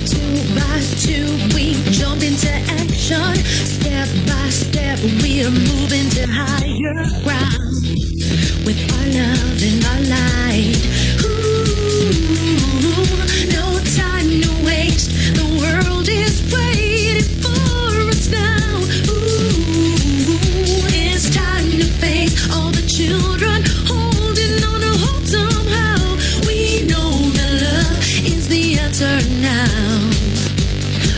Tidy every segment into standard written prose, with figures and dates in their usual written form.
Two by two, we jump into action. Step by step, we are moving to higher ground with our love and our light. Ooh, no time, no waste. The world is waiting for us now. Ooh, it's time to face all the children holding on to hope somehow. We know that love is the answer now.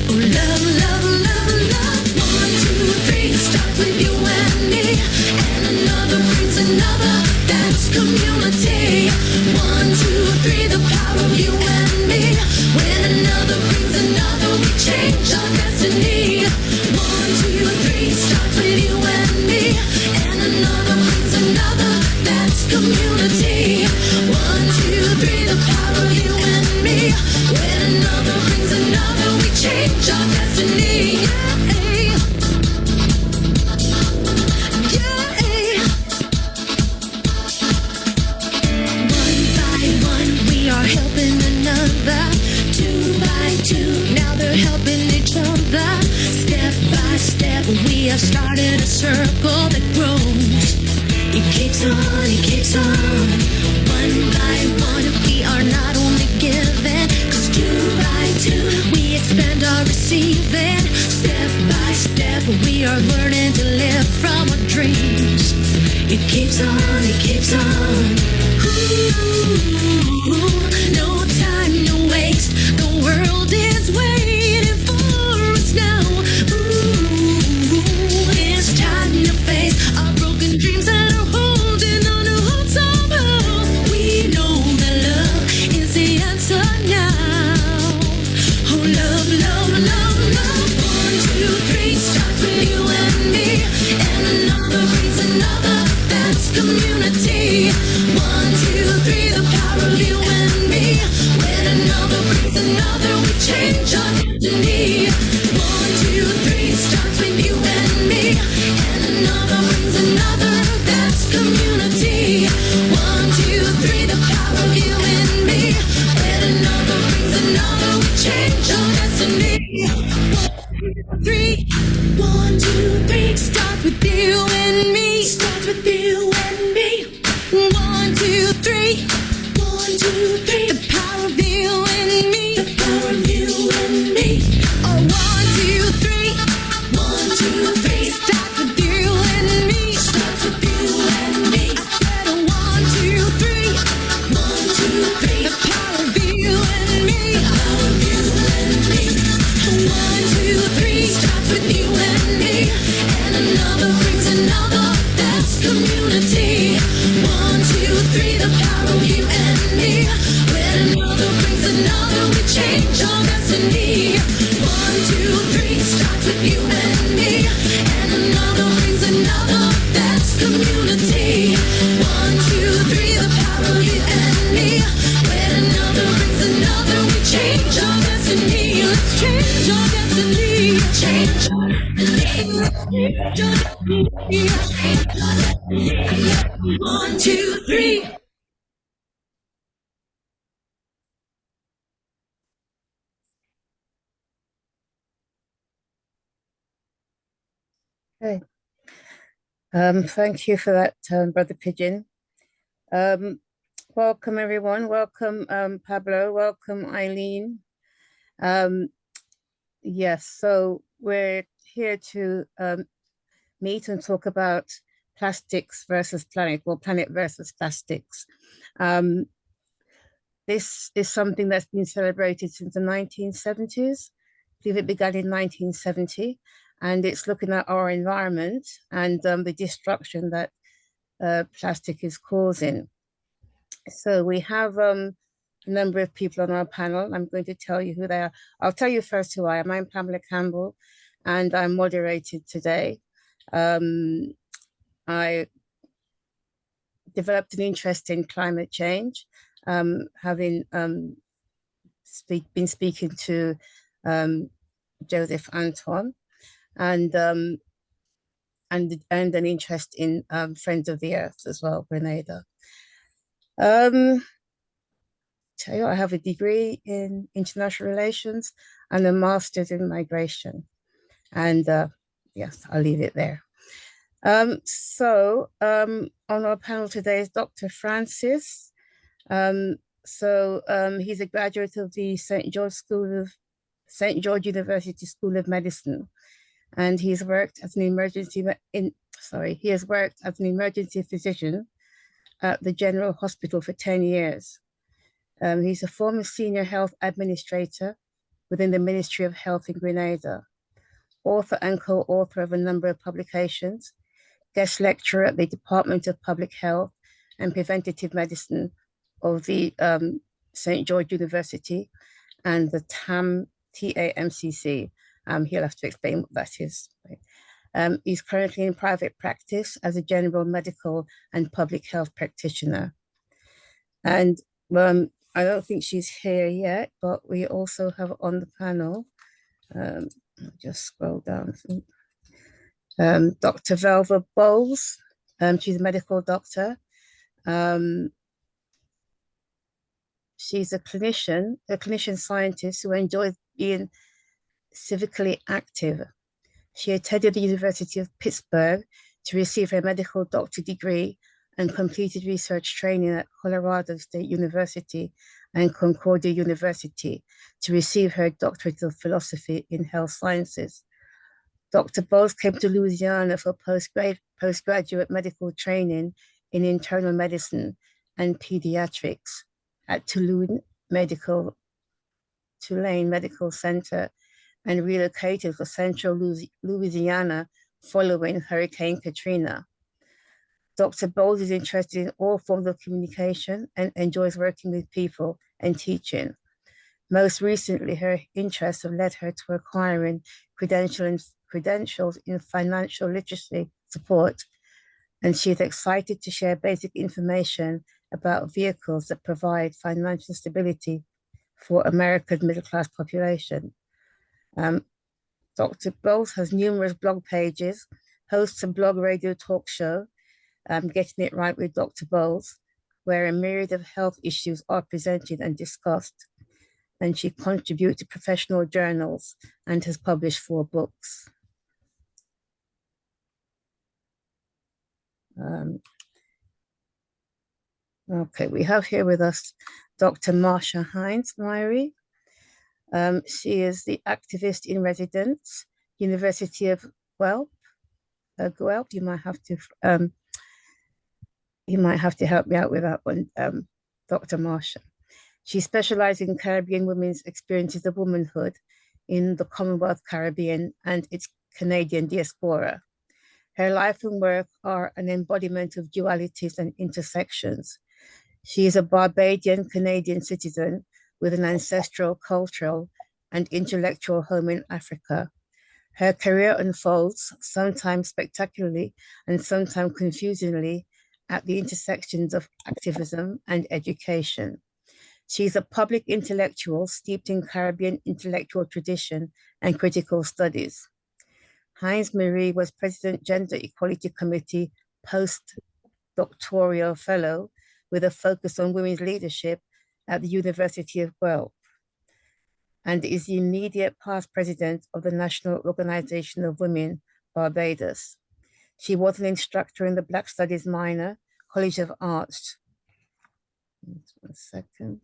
Oh, love, love, love, love. One, two, three, starts with you and me, and another brings another. That's community. One, two, three, the power of you and me. When another brings another, we change our destiny. One, two, three, starts with you and me, and another brings another. That's community. One, two, three, the power of you and me. When another brings another, we change our destiny. Yeah, yeah. One by one, we are helping another. Two by two, now they're helping each other. Step by step, we have started a circle that grows. It keeps on, it keeps on. One by one, we are not only giving, 'cause two by two, we expand our receiving. Step by step, we are learning to live from our dreams. It keeps on, it keeps on. Ooh, no time, no waste. The world is waiting for us now. Ooh, it's time to face our broken dreams that are holding on to hope somehow. We know that love is the answer now. Oh, love, love, love, love. One, two, three, starts with you and me, and another brings another. That's community. One, two, three, the power of you and me. When another brings another, we change our destiny. One, two, three, starts with you and me, and another brings another. That's community. One, two, three, the power of you and me. When another brings another, we change our destiny. Three, one, two, three, start with you and me. Start with you and me. One, two, three. One, two, three. The power of you and me. The power of you and me. Oh, one, two, three. One, two, three. Start with you and me. Start with you and me. I said a one, two, three. One, two, three. The power of you and me. The power of you and me. One, two, three. Starts with you and me, and another brings another. That's community. One, two, three. The power of you and me. When another brings another, we change our destiny. One, two, three. Starts with you and me, and another brings another. That's community. One, two, three. The power of you and me. When another brings another, we change our destiny. Let's change our destiny. Change our destiny. Change our destiny. One, two, three. Okay. Thank you for that, Brother Pigeon. Welcome everyone. Welcome Pablo. Welcome Eileen. Yes, so we're here to meet and talk about plastics versus planet, or planet versus plastics. This is something that's been celebrated since the 1970s. I believe it began in 1970, and it's looking at our environment and the destruction that plastic is causing. So we have a number of people on our panel. I'm going to tell you who they are. I'll tell you first who I am. I'm Pamela Campbell, and I'm moderated today. I developed an interest in climate change, having been speaking to Joseph Anton, and an interest in Friends of the Earth as well, Grenada. tell you, I have a degree in international relations and a master's in migration. And yes, I'll leave it there. On our panel today is Dr. Francis. He's a graduate of the St. George University School of Medicine, and he has worked as an emergency physician at the General Hospital for 10 years. He's a former senior health administrator within the Ministry of Health in Grenada, author and co-author of a number of publications, guest lecturer at the Department of Public Health and Preventative Medicine of the St. George University and the TAMCC. He'll have to explain what that is. He's currently in private practice as a general medical and public health practitioner. And I don't think she's here yet, but we also have on the panel, I'll just scroll down. Dr. Velva Bowles. She's a medical doctor. She's a clinician scientist who enjoys being civically active. She attended the University of Pittsburgh to receive her medical doctor degree and completed research training at Colorado State University and Concordia University to receive her doctorate of philosophy in health sciences. Dr. Bowles came to Louisiana for postgraduate medical training in internal medicine and pediatrics at Tulane Medical Center and relocated to central Louisiana following Hurricane Katrina. Dr. Bowles is interested in all forms of communication and enjoys working with people and teaching. Most recently, her interests have led her to acquiring credentials in financial literacy support, and she is excited to share basic information about vehicles that provide financial stability for America's middle-class population. Dr. Bowles has numerous blog pages, hosts a blog radio talk show, Getting It Right with Dr. Bowles, where a myriad of health issues are presented and discussed. And she contributes to professional journals and has published 4 books. Okay, we have here with us Dr. Marsha Hines Myrie. She is the activist in residence, University of Guelph. You might have to help me out with that one, Dr. Marsha. She specializes in Caribbean women's experiences of womanhood in the Commonwealth Caribbean and its Canadian diaspora. Her life and work are an embodiment of dualities and intersections. She is a Barbadian Canadian citizen with an ancestral, cultural, and intellectual home in Africa. Her career unfolds, sometimes spectacularly and sometimes confusingly, at the intersections of activism and education. She is a public intellectual steeped in Caribbean intellectual tradition and critical studies. Hines Myrie was President Gender Equality Committee postdoctoral fellow with a focus on women's leadership at the University of Guelph, and is the immediate past president of the National Organization of Women, Barbados. She was an instructor in the Black Studies minor, College of Arts. 1 second.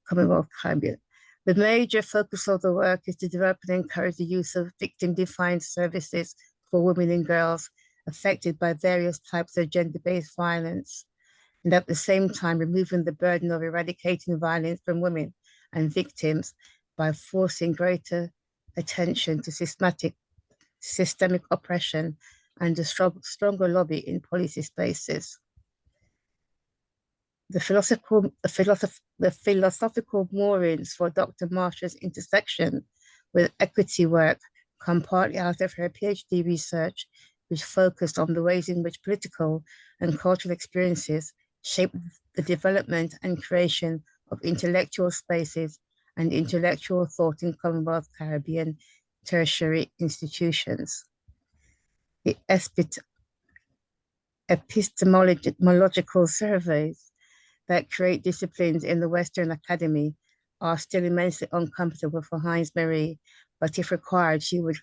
Commonwealth Caribbean. The major focus of the work is to develop and encourage the use of victim-defined services for women and girls affected by various types of gender-based violence, and at the same time removing the burden of eradicating violence from women and victims by forcing greater attention to systemic oppression and a stronger lobby in policy spaces. The philosophical moorings for Dr. Marsha's intersection with equity work come partly out of her PhD research, which focused on the ways in which political and cultural experiences shape the development and creation of intellectual spaces and intellectual thought in Commonwealth Caribbean tertiary institutions. The epistemological surveys that create disciplines in the Western Academy are still immensely uncomfortable for Heinz-Marie, but if required, she would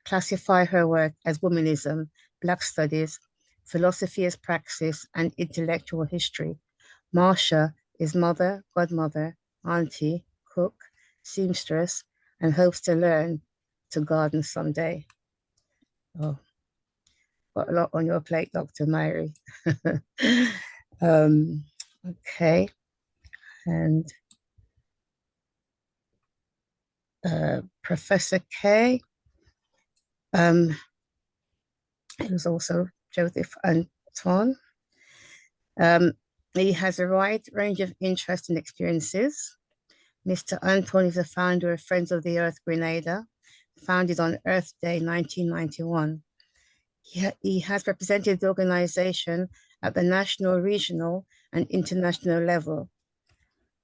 classify her work as womanism, Black studies, philosophy as praxis, and intellectual history. Marcia is mother, godmother, auntie, cook, seamstress, and hopes to learn to garden someday. Oh, got a lot on your plate, Dr. Myrie. Okay, and Professor K, who's also Joseph Antoine. He has a wide range of interests and experiences. Mr. Antoine is the founder of Friends of the Earth Grenada, founded on Earth Day 1991. He has represented the organization at the national, regional, and international level.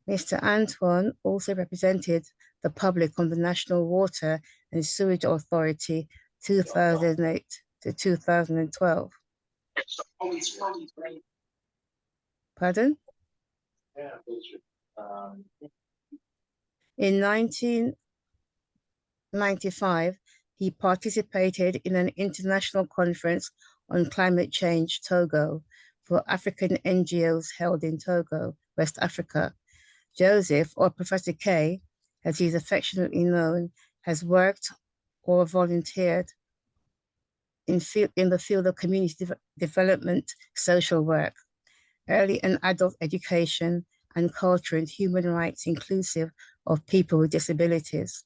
Mr. Antoine also represented the public on the National Water and Sewage Authority 2008 to 2012. Pardon? In 1995, he participated in an international conference on climate change, Togo, for African NGOs held in Togo, West Africa. Joseph, or Professor K, as he's affectionately known, has worked or volunteered in the field of community development, social work, early and adult education, and culture and human rights inclusive of people with disabilities.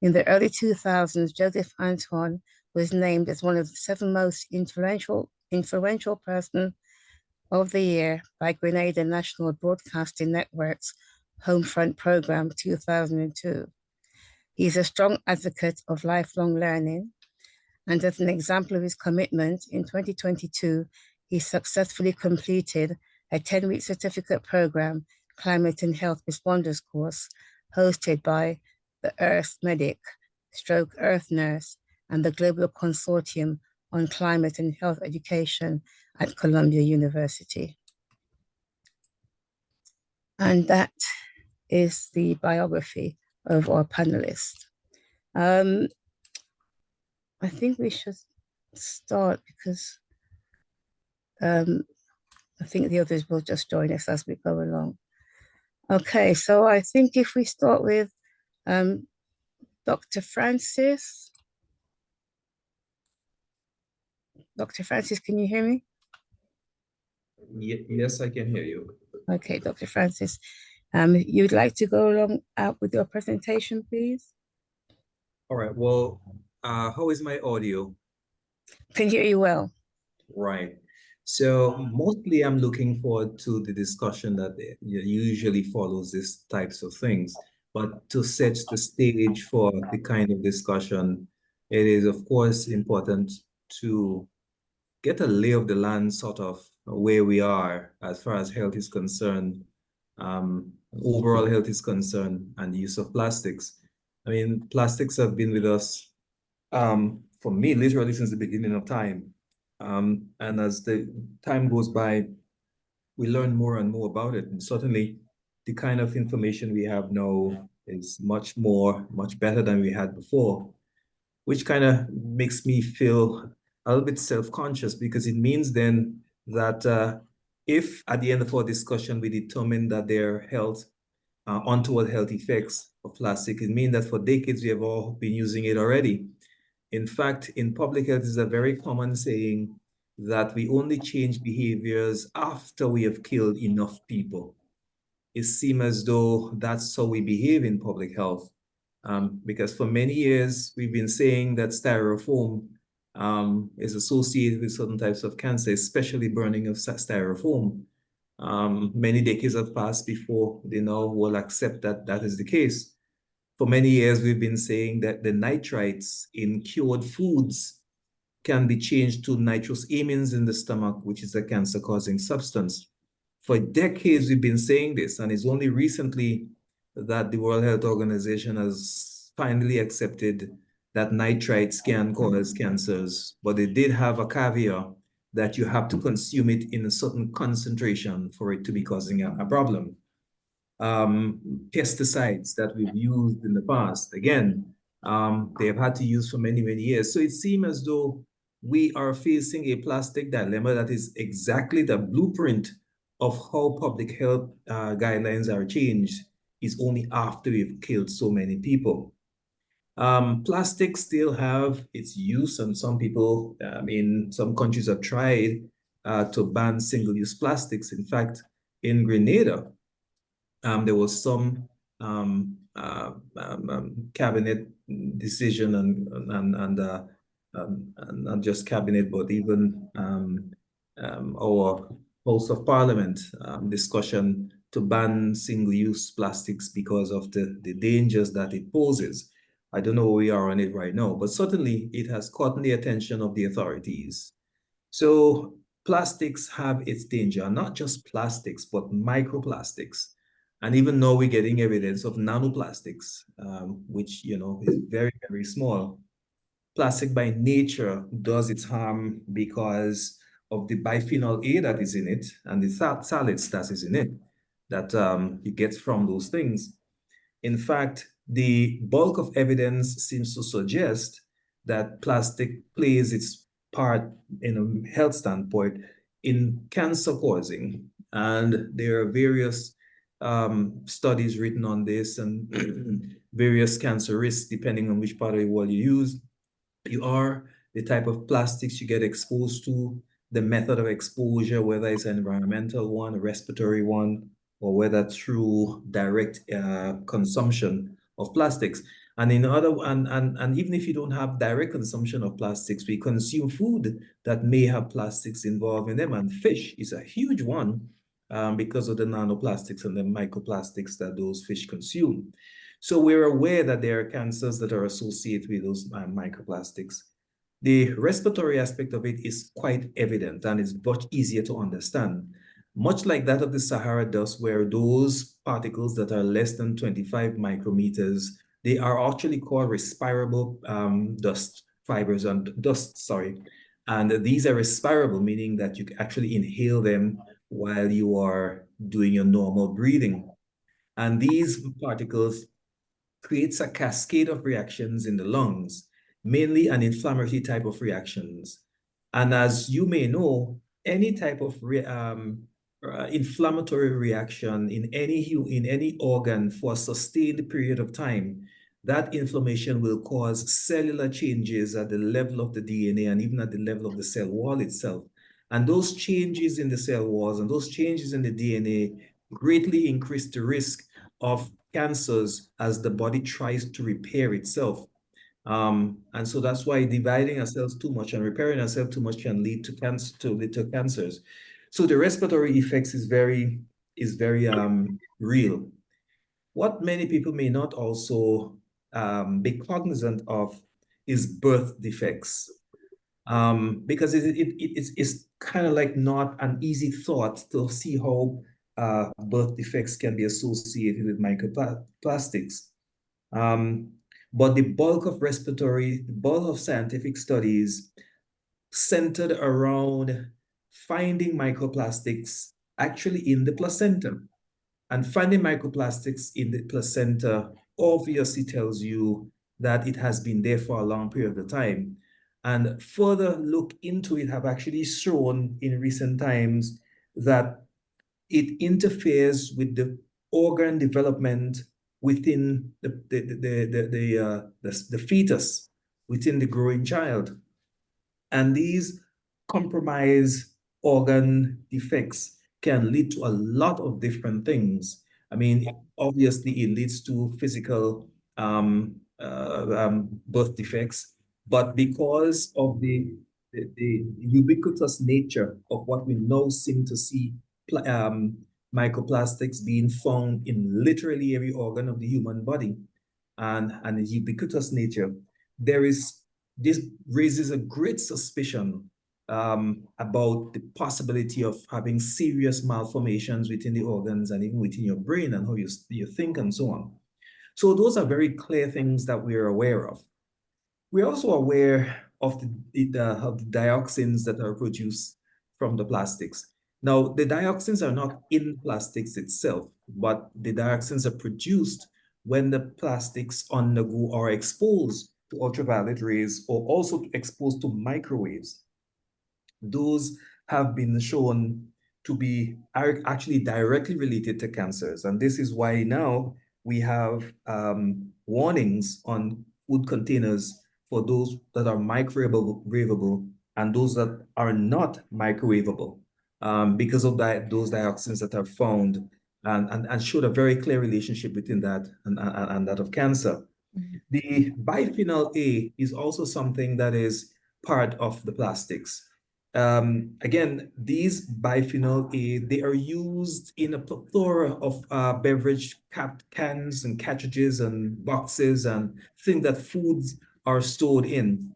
In the early 2000s, Joseph Antoine was named as one of the 7 most influential person of the year by Grenada National Broadcasting Network's Homefront Program 2002. He's a strong advocate of lifelong learning, and as an example of his commitment, in 2022, he successfully completed a 10-week certificate program, Climate and Health Responders course, hosted by the Earth Medic, Earth Nurse, and the Global Consortium on Climate and Health Education at Columbia University. And that is the biography of our panelists. I think we should start because I think the others will just join us as we go along. Okay, so I think if we start with Dr. Francis. Dr. Francis, can you hear me? Yes, I can hear you. Okay, Dr. Francis, you'd like to go along out with your presentation, please? All right, well, how is my audio? Can hear you well. Right. So mostly I'm looking forward to the discussion that usually follows these types of things. But to set the stage for the kind of discussion, it is, of course, important to get a lay of the land, sort of where we are as far as health is concerned, overall health is concerned, and the use of plastics. I mean, plastics have been with us, for me, literally since the beginning of time. And as the time goes by, we learn more and more about it. And certainly the kind of information we have now is much better than we had before, which kind of makes me feel a little bit self-conscious, because it means then that if at the end of our discussion we determine that there are health, untoward health effects of plastic, it means that for decades we have all been using it already. In fact, in public health, is a very common saying that we only change behaviors after we have killed enough people. It seems as though that's how we behave in public health. Because for many years, we've been saying that styrofoam is associated with certain types of cancer, especially burning of styrofoam. Many decades have passed before they now will accept that that is the case. For many years, we've been saying that the nitrites in cured foods can be changed to nitrous amines in the stomach, which is a cancer-causing substance. For decades, we've been saying this, and it's only recently that the World Health Organization has finally accepted that nitrites can cause cancers, but they did have a caveat that you have to consume it in a certain concentration for it to be causing a problem. Pesticides that we've used in the past, again, they have had to use for many, many years. So it seems as though we are facing a plastic dilemma that is exactly the blueprint of how public health guidelines are changed, is only after we've killed so many people. Plastics still have its use, and some people in some countries have tried to ban single-use plastics. In fact, in Grenada, there was some cabinet decision and not just cabinet, but even our House of Parliament discussion to ban single-use plastics because of the dangers that it poses. I don't know where we are on it right now, but certainly it has caught the attention of the authorities. So plastics have its danger, not just plastics, but microplastics. And even now we're getting evidence of nanoplastics, which, you know, is very, very small. Plastic by nature does its harm because of the bisphenol A that is in it and the phthalates that is in it that you get from those things. In fact, the bulk of evidence seems to suggest that plastic plays its part in a health standpoint in cancer causing. And there are various studies written on this and various cancer risks depending on which part of the world you use. You are, the type of plastics you get exposed to, the method of exposure, whether it's an environmental one, a respiratory one, or whether through direct consumption of plastics. And even if you don't have direct consumption of plastics, we consume food that may have plastics involved in them. And fish is a huge one because of the nanoplastics and the microplastics that those fish consume. So we're aware that there are cancers that are associated with those microplastics. The respiratory aspect of it is quite evident and it's much easier to understand. Much like that of the Sahara dust, where those particles that are less than 25 micrometers, they are actually called respirable dust fibers and dust, sorry. And these are respirable, meaning that you can actually inhale them while you are doing your normal breathing. And these particles creates a cascade of reactions in the lungs, mainly an inflammatory type of reactions. And as you may know, any type of inflammatory reaction in any organ for a sustained period of time, that inflammation will cause cellular changes at the level of the DNA and even at the level of the cell wall itself. And those changes in the cell walls and those changes in the DNA greatly increase the risk of cancers as the body tries to repair itself. And so that's why dividing ourselves too much and repairing ourselves too much can lead to cancers. So the respiratory effects is very real. What many people may not also be cognizant of is birth defects. Because it's kind of like not an easy thought to see how birth defects can be associated with microplastics. But the bulk of scientific studies centered around finding microplastics actually in the placenta. And finding microplastics in the placenta obviously tells you that it has been there for a long period of time. And further look into it have actually shown in recent times that it interferes with the organ development within the fetus, within the growing child. And these compromised organ defects can lead to a lot of different things. I mean, obviously it leads to physical birth defects, but because of the ubiquitous nature of what we now seem to see microplastics being found in literally every organ of the human body and the ubiquitous nature, this raises a great suspicion about the possibility of having serious malformations within the organs and even within your brain and how you think and so on. So those are very clear things that we are aware of. We're also aware of of the dioxins that are produced from the plastics. Now, the dioxins are not in plastics itself, but the dioxins are produced when the plastics undergo or are exposed to ultraviolet rays or also exposed to microwaves. Those have been shown to be actually directly related to cancers. And this is why now we have warnings on food containers for those that are microwavable and those that are not microwavable because of those dioxins that are found and showed a very clear relationship between that and that of cancer. The bisphenol A is also something that is part of the plastics. Again, these bisphenol A, they are used in a plethora of beverage cans and cartridges and boxes and things that foods are stored in.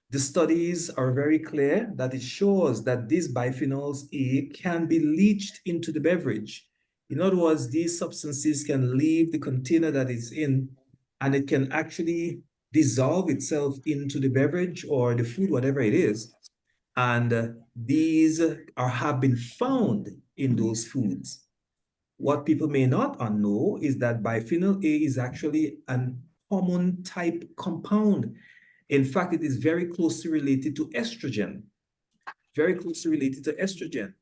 The studies are very clear that it shows that these biphenols A can be leached into the beverage. In other words, these substances can leave the container that it's in, and it can actually dissolve itself into the beverage or the food, whatever it is. And these have been found in those foods. What people may not know is that bisphenol A is actually an hormone type compound. In fact, it is very closely related to estrogen, very closely related to estrogen.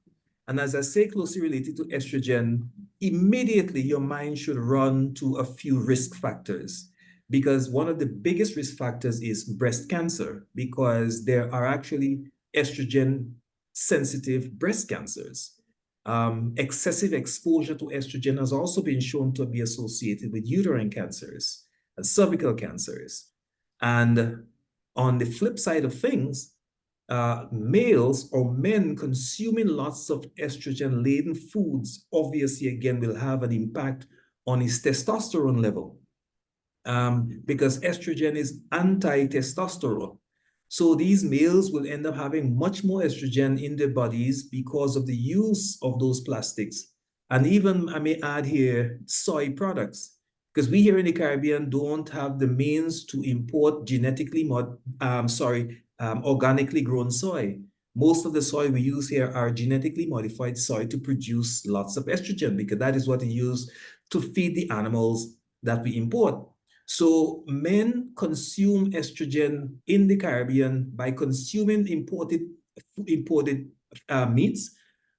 And as I say, closely related to estrogen, immediately your mind should run to a few risk factors, because one of the biggest risk factors is breast cancer, because there are actually estrogen sensitive breast cancers. Excessive exposure to estrogen has also been shown to be associated with uterine cancers and cervical cancers. And on the flip side of things, males or men consuming lots of estrogen-laden foods obviously again will have an impact on his testosterone level because estrogen is anti-testosterone. So these males will end up having much more estrogen in their bodies because of the use of those plastics. And even, I may add here, soy products, because we here in the Caribbean don't have the means to import organically grown soy. Most of the soy we use here are genetically modified soy to produce lots of estrogen, because that is what we use to feed the animals that we import. So men consume estrogen in the Caribbean by consuming imported meats,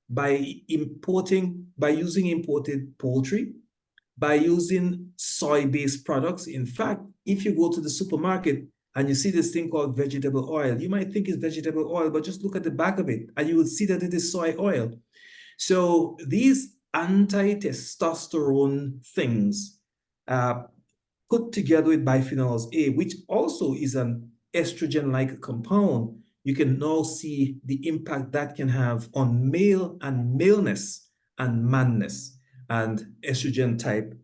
by using imported poultry, by using soy-based products. In fact, if you go to the supermarket and you see this thing called vegetable oil, you might think it's vegetable oil, but just look at the back of it and you will see that it is soy oil. So these anti-testosterone things put together with biphenyls A, which also is an estrogen-like compound, you can now see the impact that can have on male and maleness and manness and estrogen type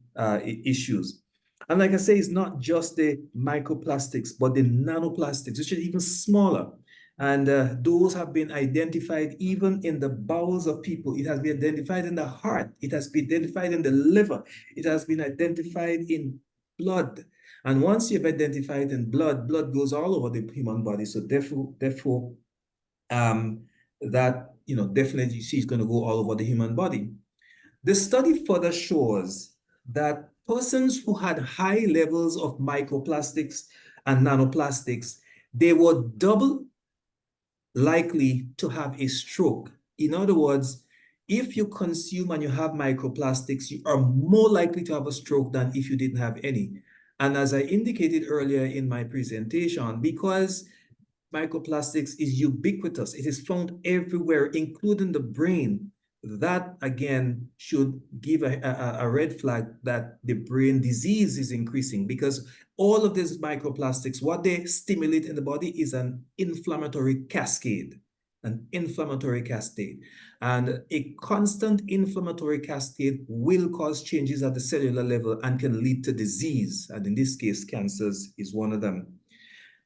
issues. And like I say, it's not just the microplastics, but the nanoplastics, which are even smaller. And those have been identified even in the bowels of people. It has been identified in the heart. It has been identified in the liver. It has been identified in blood. And once you've identified in blood, blood goes all over the human body. So therefore, that, definitely you see it's going to go all over the human body. The study further shows that persons who had high levels of microplastics and nanoplastics, they were double likely to have a stroke. In other words, if you consume and you have microplastics, you are more likely to have a stroke than if you didn't have any. And as I indicated earlier in my presentation, because microplastics is ubiquitous, it is found everywhere, including the brain, that again should give a red flag that the brain disease is increasing, because all of these microplastics, what they stimulate in the body is an inflammatory cascade. And a constant inflammatory cascade will cause changes at the cellular level and can lead to disease. And in this case, cancers is one of them.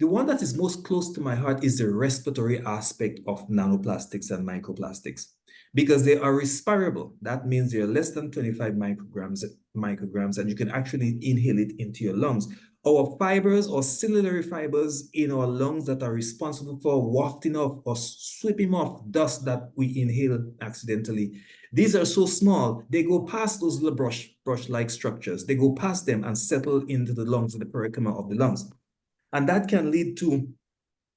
The one that is most close to my heart is the respiratory aspect of nanoplastics and microplastics. because they are respirable. That means they're less than 25 micrograms, and you can actually inhale it into your lungs. Our fibers or ciliary fibers in our lungs that are responsible for wafting off or sweeping off dust that we inhale accidentally, these are so small, they go past those little brush-like structures. They go past them and settle into the lungs, and the parenchyma of the lungs. And that can lead to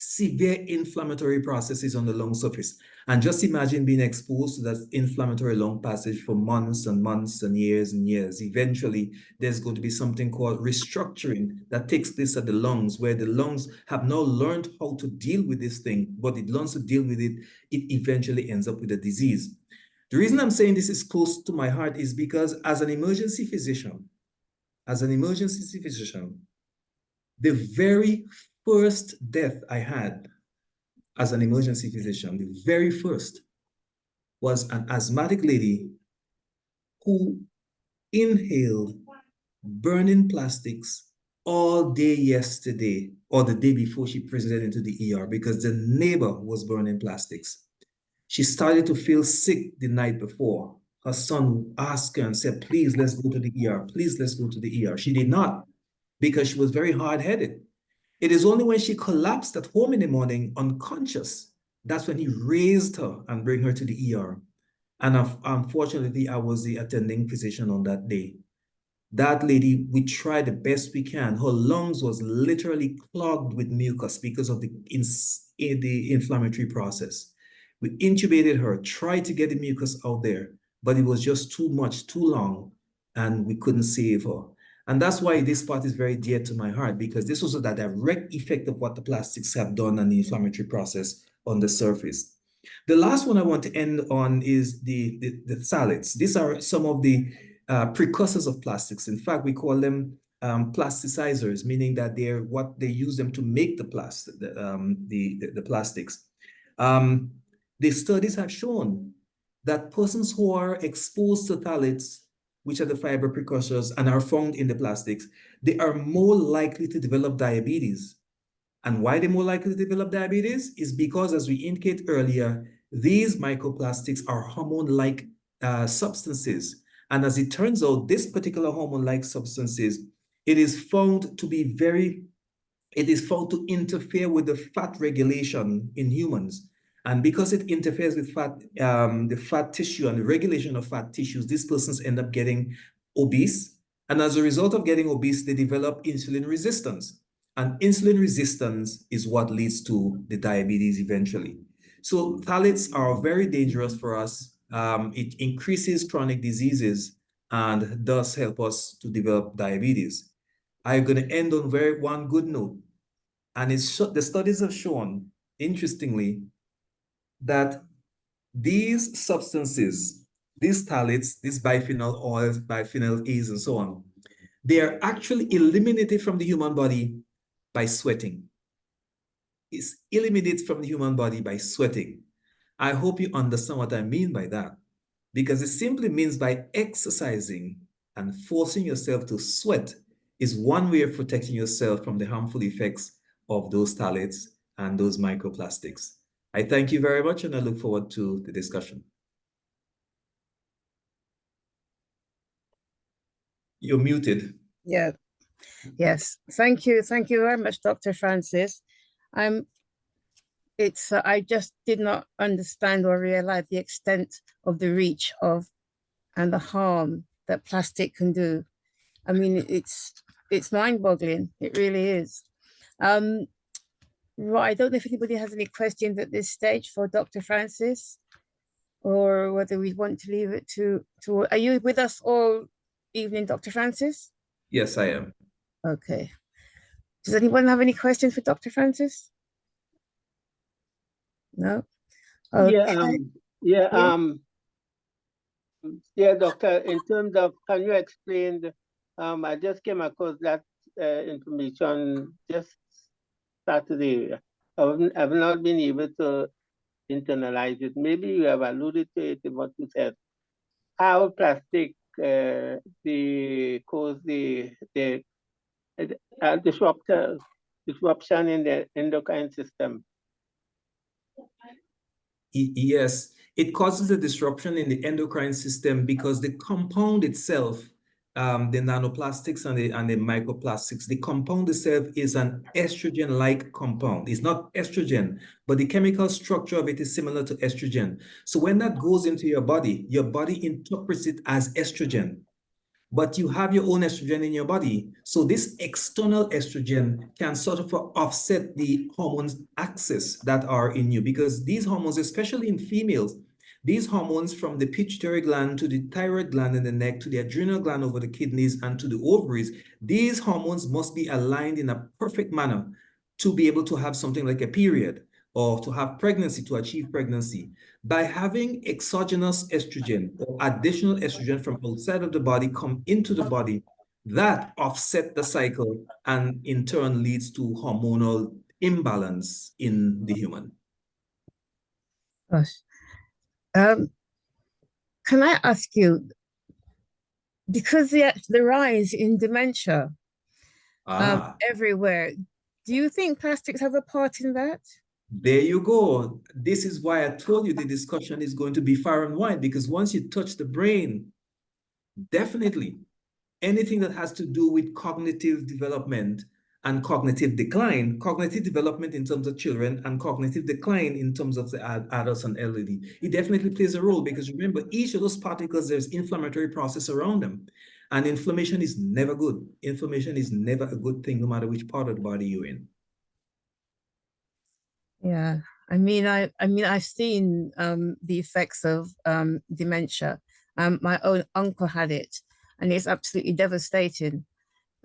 severe inflammatory processes on the lung surface. And just imagine being exposed to that inflammatory lung passage for months and months and years and years. Eventually, there's going to be something called restructuring that takes place at the lungs, where the lungs have now learned how to deal with this thing, but it learns to deal with it, it eventually ends up with a disease. The reason I'm saying this is close to my heart is because as an emergency physician, the very first death I had as an emergency physician, the very first, was an asthmatic lady who inhaled burning plastics all day yesterday or the day before she presented into the ER because the neighbor was burning plastics. She started to feel sick the night before. Her son asked her and said, please, let's go to the ER. Please, let's go to the ER. She did not because she was very hard-headed. It is only when she collapsed at home in the morning, unconscious, that's when he raised her and bring her to the ER. And unfortunately, I was the attending physician on that day. That lady, we tried the best we can. Her lungs was literally clogged with mucus because of the inflammatory process. We intubated her, tried to get the mucus out there, but it was just too much, too long, and we couldn't save her. And that's why this part is very dear to my heart, because this was a direct effect of what the plastics have done on the inflammatory process on the surface. The last one I want to end on is the phthalates. These are some of the precursors of plastics. In fact, we call them plasticizers, meaning that they're what they use them to make the plastics. The studies have shown that persons who are exposed to phthalates, which are the fiber precursors and are found in the plastics, they are more likely to develop diabetes. And why they're more likely to develop diabetes is because, as we indicated earlier, these microplastics are hormone-like substances. And as it turns out, this particular hormone-like substances, it is found to interfere with the fat regulation in humans. And because it interferes with the fat tissue and the regulation of fat tissues, these persons end up getting obese. And as a result of getting obese, they develop insulin resistance. And insulin resistance is what leads to the diabetes eventually. So phthalates are very dangerous for us. It increases chronic diseases and does help us to develop diabetes. I'm going to end on one good note. And the studies have shown, interestingly, that these substances, these phthalates, these biphenyl oils, biphenyl A's, and so on, they are actually eliminated from the human body by sweating. It's eliminated from the human body by sweating. I hope you understand what I mean by that, because it simply means by exercising and forcing yourself to sweat is one way of protecting yourself from the harmful effects of those phthalates and those microplastics. I thank you very much, and I look forward to the discussion. You're muted. Yeah. Yes. Thank you. Thank you very much, Dr. Francis. I just did not understand or realize the extent of the reach of and the harm that plastic can do. I mean, it's mind-boggling. It really is. Right. I don't know if anybody has any questions at this stage for Dr. Francis, or whether we want to leave it to. Are you with us all evening, Dr. Francis? Yes, I am. Okay. Does anyone have any questions for Dr. Francis? No? Okay. Yeah, doctor, in terms of, can you explain, I just came across that information just Saturday. I've not been able to internalize it. Maybe you have alluded to it in what you said. How plastic cause the disruption in the endocrine system. Yes, It causes a disruption in the endocrine system because the compound itself, the nanoplastics and the microplastics, the compound itself is an estrogen-like compound. It's not estrogen, but the chemical structure of it is similar to estrogen. So when that goes into your body interprets it as estrogen. But you have your own estrogen in your body. So this external estrogen can sort of offset the hormones axis that are in you, because these hormones, especially in females, these hormones from the pituitary gland to the thyroid gland in the neck to the adrenal gland over the kidneys and to the ovaries, these hormones must be aligned in a perfect manner to be able to have something like a period or to have pregnancy, to achieve pregnancy. By having exogenous estrogen or additional estrogen from outside of the body come into the body, that offset the cycle and in turn leads to hormonal imbalance in the human. Gosh. Can I ask you, because the rise in dementia everywhere, do you think plastics have a part in that? There you go. This is why I told you the discussion is going to be far and wide, because once you touch the brain, definitely anything that has to do with cognitive development and cognitive development in terms of children and cognitive decline in terms of the adults and elderly, it definitely plays a role, because remember, each of those particles, there's inflammatory process around them. And inflammation is never good. Inflammation is never a good thing, no matter which part of the body you're in. Yeah, I've seen the effects of dementia. My own uncle had it, and it's absolutely devastating.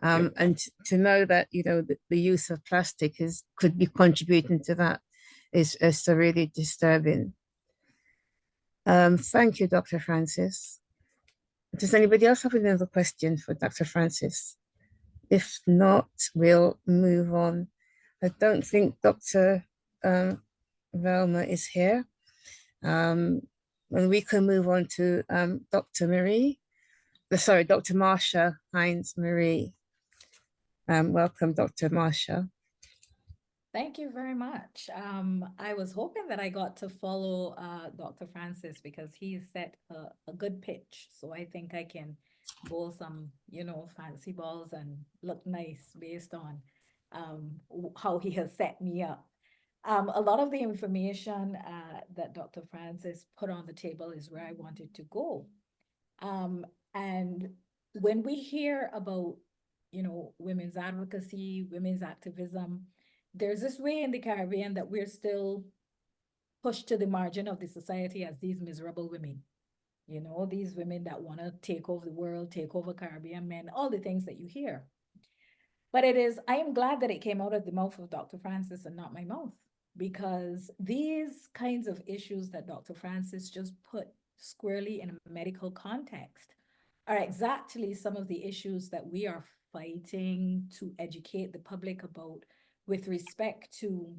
And to know that, you know, the use of plastic could be contributing to that is really disturbing. Thank you, Dr. Francis. Does anybody else have another question for Dr. Francis? If not, we'll move on. I don't think Dr. Velma is here. And we can move on to Dr. Marsha Hines Marie. Welcome, Dr. Marsha. Thank you very much. I was hoping that I got to follow Dr. Francis, because he set a good pitch. So I think I can bowl some, you know, fancy balls and look nice based on how he has set me up. A lot of the information that Dr. Francis put on the table is where I wanted to go. And when we hear about, you know, women's advocacy, women's activism, there's this way in the Caribbean that we're still pushed to the margin of the society as these miserable women. You know, these women that want to take over the world, take over Caribbean men, all the things that you hear. But I am glad that it came out of the mouth of Dr. Francis and not my mouth, because these kinds of issues that Dr. Francis just put squarely in a medical context are exactly some of the issues that we are fighting to educate the public about with respect to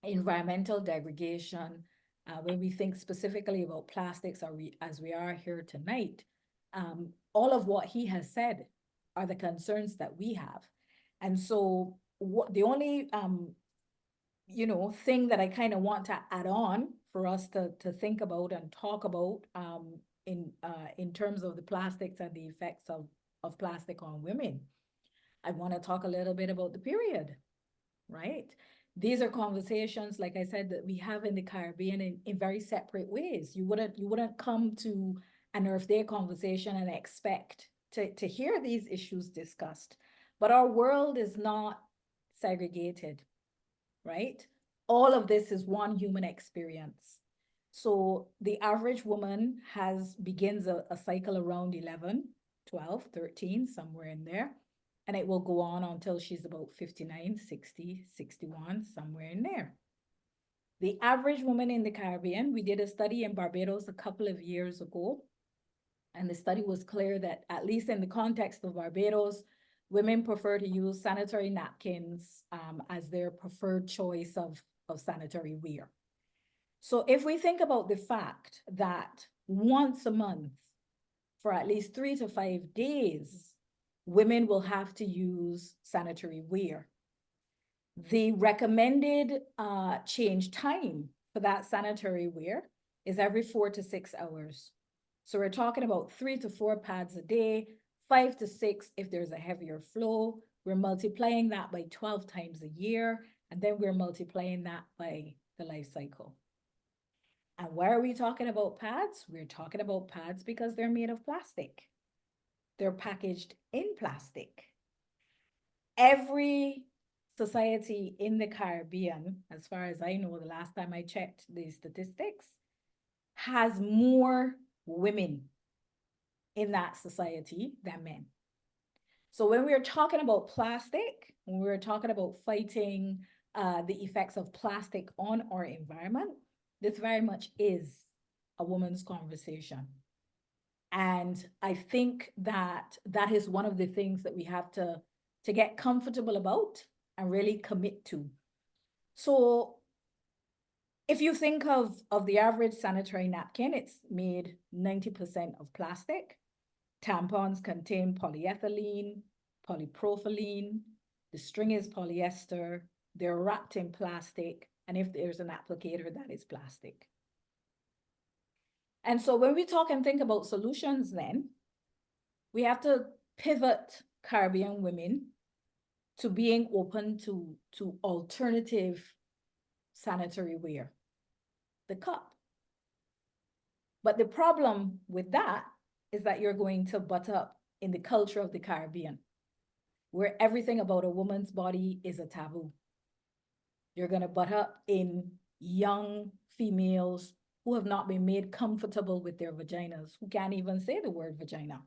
environmental degradation. When we think specifically about plastics, as we are here tonight, all of what he has said are the concerns that we have. And so the only you know, thing that I kind of want to add on for us to think about and talk about in terms of the plastics and the effects of plastic on women, I want to talk a little bit about the period, right? These are conversations, like I said, that we have in the Caribbean in very separate ways. You wouldn't come to an Earth Day conversation and expect to hear these issues discussed. But our world is not segregated, right? All of this is one human experience. So the average woman begins a cycle around 11, 12, 13, somewhere in there. And it will go on until she's about 59, 60, 61, somewhere in there. The average woman in the Caribbean, we did a study in Barbados a couple of years ago. And the study was clear that, at least in the context of Barbados, women prefer to use sanitary napkins as their preferred choice of sanitary wear. So if we think about the fact that once a month, for at least 3 to 5 days, women will have to use sanitary wear, the recommended change time for that sanitary wear is every 4 to 6 hours. So we're talking about 3 to 4 pads a day, 5 to 6 if there's a heavier flow. We're multiplying that by 12 times a year, and then we're multiplying that by the life cycle. And why are we talking about pads? We're talking about pads because they're made of plastic. They're packaged in plastic. Every society in the Caribbean, as far as I know, the last time I checked the statistics, has more women in that society than men. So when we're talking about plastic, when we're talking about fighting the effects of plastic on our environment, this very much is a woman's conversation. And I think that that is one of the things that we have to get comfortable about and really commit to. So if you think of the average sanitary napkin, it's made 90% of plastic. Tampons contain polyethylene, polypropylene, the string is polyester, they're wrapped in plastic, and if there's an applicator, that is plastic. And so when we talk and think about solutions then, we have to pivot Caribbean women to being open to alternative sanitary ware, the cup. But the problem with that is that you're going to butt up in the culture of the Caribbean, where everything about a woman's body is a taboo. You're going to butt up in young females who have not been made comfortable with their vaginas, who can't even say the word vagina,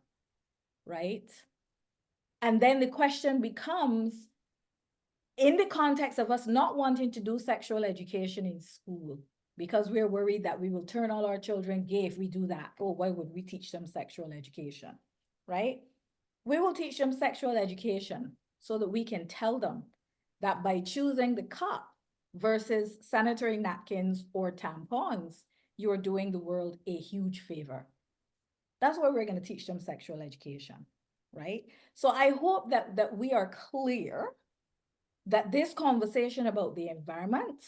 right? And then the question becomes, in the context of us not wanting to do sexual education in school, because we're worried that we will turn all our children gay if we do that. Oh, why would we teach them sexual education, right? We will teach them sexual education so that we can tell them that by choosing the cup versus sanitary napkins or tampons, you are doing the world a huge favor. That's why we're going to teach them sexual education, right? So I hope that we are clear that this conversation about the environment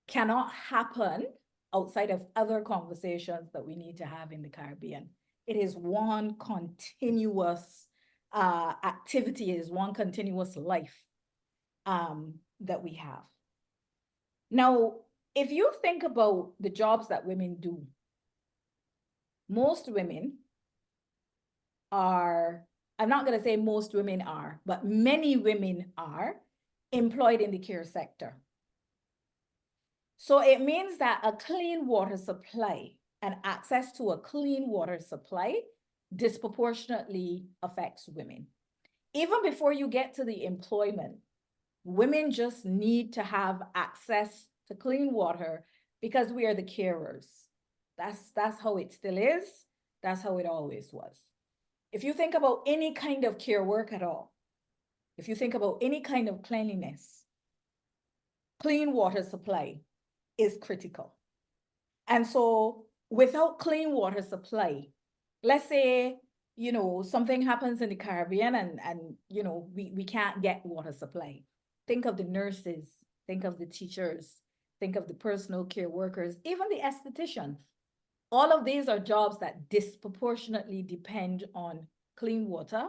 cannot happen outside of other conversations that we need to have in the Caribbean. It is one continuous activity, it is one continuous life that we have. Now, if you think about the jobs that women do, most women are, I'm not going to say most women are, but many women are employed in the care sector. So it means that a clean water supply and access to a clean water supply disproportionately affects women. Even before you get to the employment, women just need to have access to clean water because we are the carers. That's how it still is. That's how it always was. If you think about any kind of care work at all, if you think about any kind of cleanliness, clean water supply is critical. And so without clean water supply, let's say, you know, something happens in the Caribbean and you know, we can't get water supply. Think of the nurses, think of the teachers, think of the personal care workers, even the estheticians. All of these are jobs that disproportionately depend on clean water,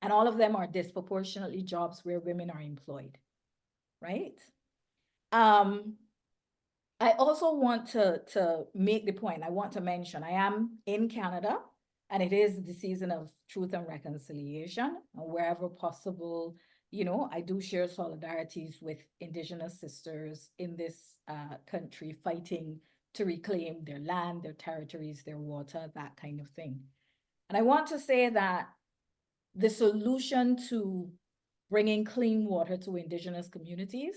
and all of them are disproportionately jobs where women are employed, right? I also want to make the point, I want to mention, I am in Canada, and it is the season of truth and reconciliation, and wherever possible, you know, I do share solidarities with Indigenous sisters in this country fighting to reclaim their land, their territories, their water, that kind of thing. And I want to say that the solution to bringing clean water to Indigenous communities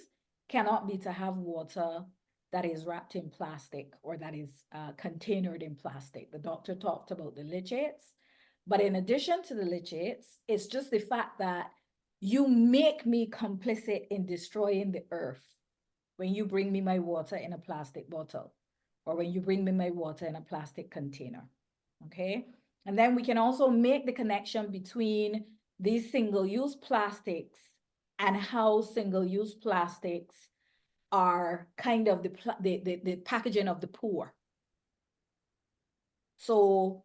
cannot be to have water that is wrapped in plastic or that is containered in plastic. The doctor talked about the leachates, but in addition to the leachates, it's just the fact that you make me complicit in destroying the earth when you bring me my water in a plastic bottle, or when you bring me my water in a plastic container, okay? And then we can also make the connection between these single-use plastics and how single-use plastics are kind of the packaging of the poor, So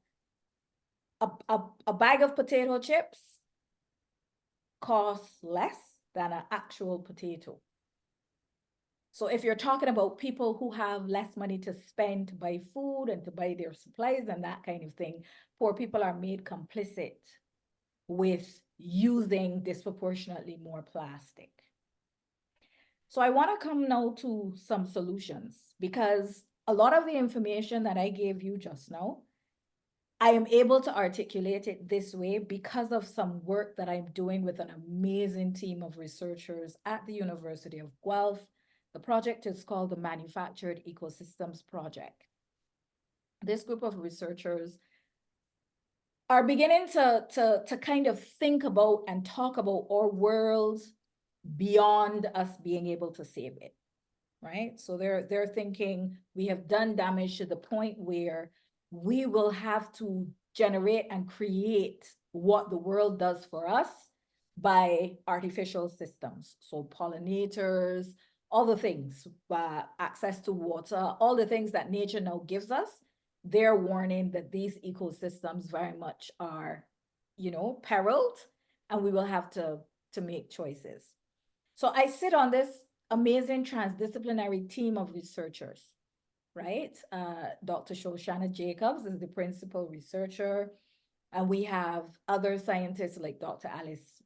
a bag of potato chips costs less than an actual potato. So if you're talking about people who have less money to spend to buy food and to buy their supplies and that kind of thing, poor people are made complicit with using disproportionately more plastic. So I want to come now to some solutions, because a lot of the information that I gave you just now, I am able to articulate it this way because of some work that I'm doing with an amazing team of researchers at the University of Guelph. The project is called the Manufactured Ecosystems Project. This group of researchers are beginning to kind of think about and talk about our world beyond us being able to save it, right? So they're thinking we have done damage to the point where we will have to generate and create what the world does for us by artificial systems. So pollinators, all the things, access to water, all the things that nature now gives us. They're warning that these ecosystems very much are, periled, and we will have to make choices. So I sit on this amazing transdisciplinary team of researchers, right? Dr. Shoshana Jacobs is the principal researcher, and we have other scientists like Dr.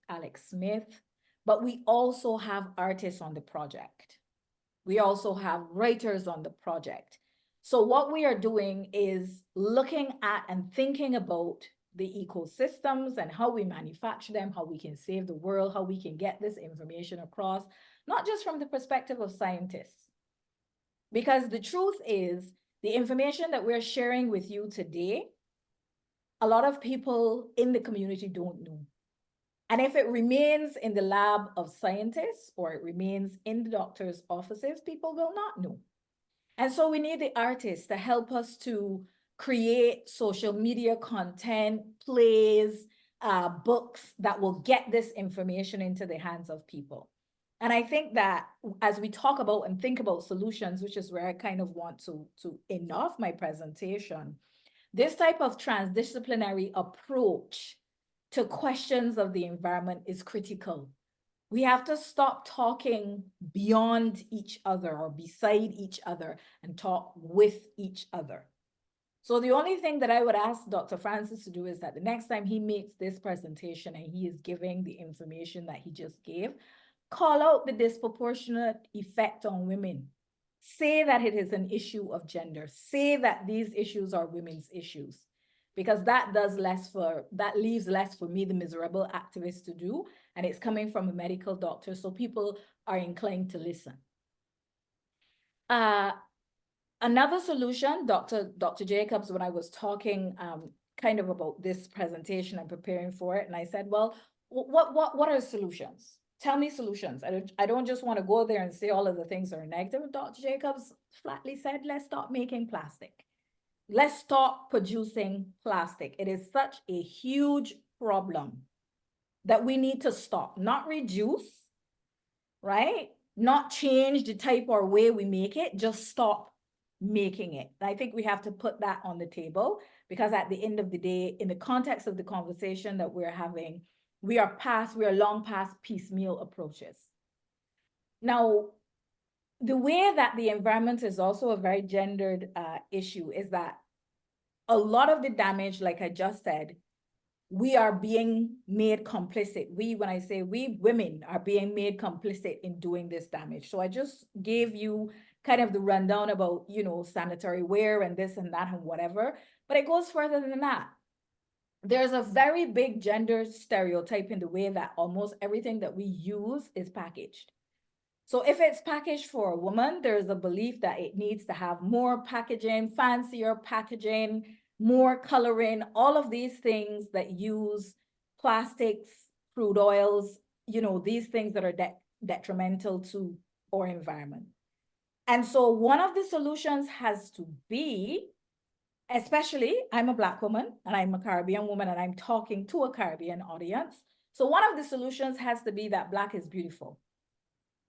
Alex Smith, but we also have artists on the project. We also have writers on the project. So what we are doing is looking at and thinking about the ecosystems and how we manufacture them, how we can save the world, how we can get this information across, not just from the perspective of scientists. Because the truth is, the information that we're sharing with you today, a lot of people in the community don't know. And if it remains in the lab of scientists or it remains in the doctor's offices, people will not know. And so we need the artists to help us to create social media content, plays, books that will get this information into the hands of people. And I think that as we talk about and think about solutions, which is where I kind of want to end off my presentation, this type of transdisciplinary approach to questions of the environment is critical. We have to stop talking beyond each other or beside each other and talk with each other. So the only thing that I would ask Dr. Francis to do is that the next time he makes this presentation and he is giving the information that he just gave, call out the disproportionate effect on women. Say that it is an issue of gender. Say that these issues are women's issues, because that leaves less for me, the miserable activist, to do, and it's coming from a medical doctor, so people are inclined to listen. Another solution, Dr. Jacobs, when I was talking kind of about this presentation and preparing for it, and I said, well, what are solutions? Tell me solutions. I don't just want to go there and say all of the things that are negative. Dr. Jacobs flatly said, let's stop making plastic. Let's stop producing plastic. It is such a huge problem that we need to stop, not reduce, right? Not change the type or way we make it, just stop making it. And I think we have to put that on the table, because at the end of the day, in the context of the conversation that we're having, we are long past piecemeal approaches. Now, the way that the environment is also a very gendered issue is that a lot of the damage, like I just said, we are being made complicit. When I say we, women are being made complicit in doing this damage. So I just gave you kind of the rundown about, sanitary wear and this and that and whatever, but it goes further than that. There's a very big gender stereotype in the way that almost everything that we use is packaged. So if it's packaged for a woman, there's a belief that it needs to have more packaging, fancier packaging, more coloring, all of these things that use plastics, crude oils, these things that are detrimental to our environment. And so one of the solutions has to be, especially, I'm a Black woman and I'm a Caribbean woman and I'm talking to a Caribbean audience. So one of the solutions has to be that Black is beautiful.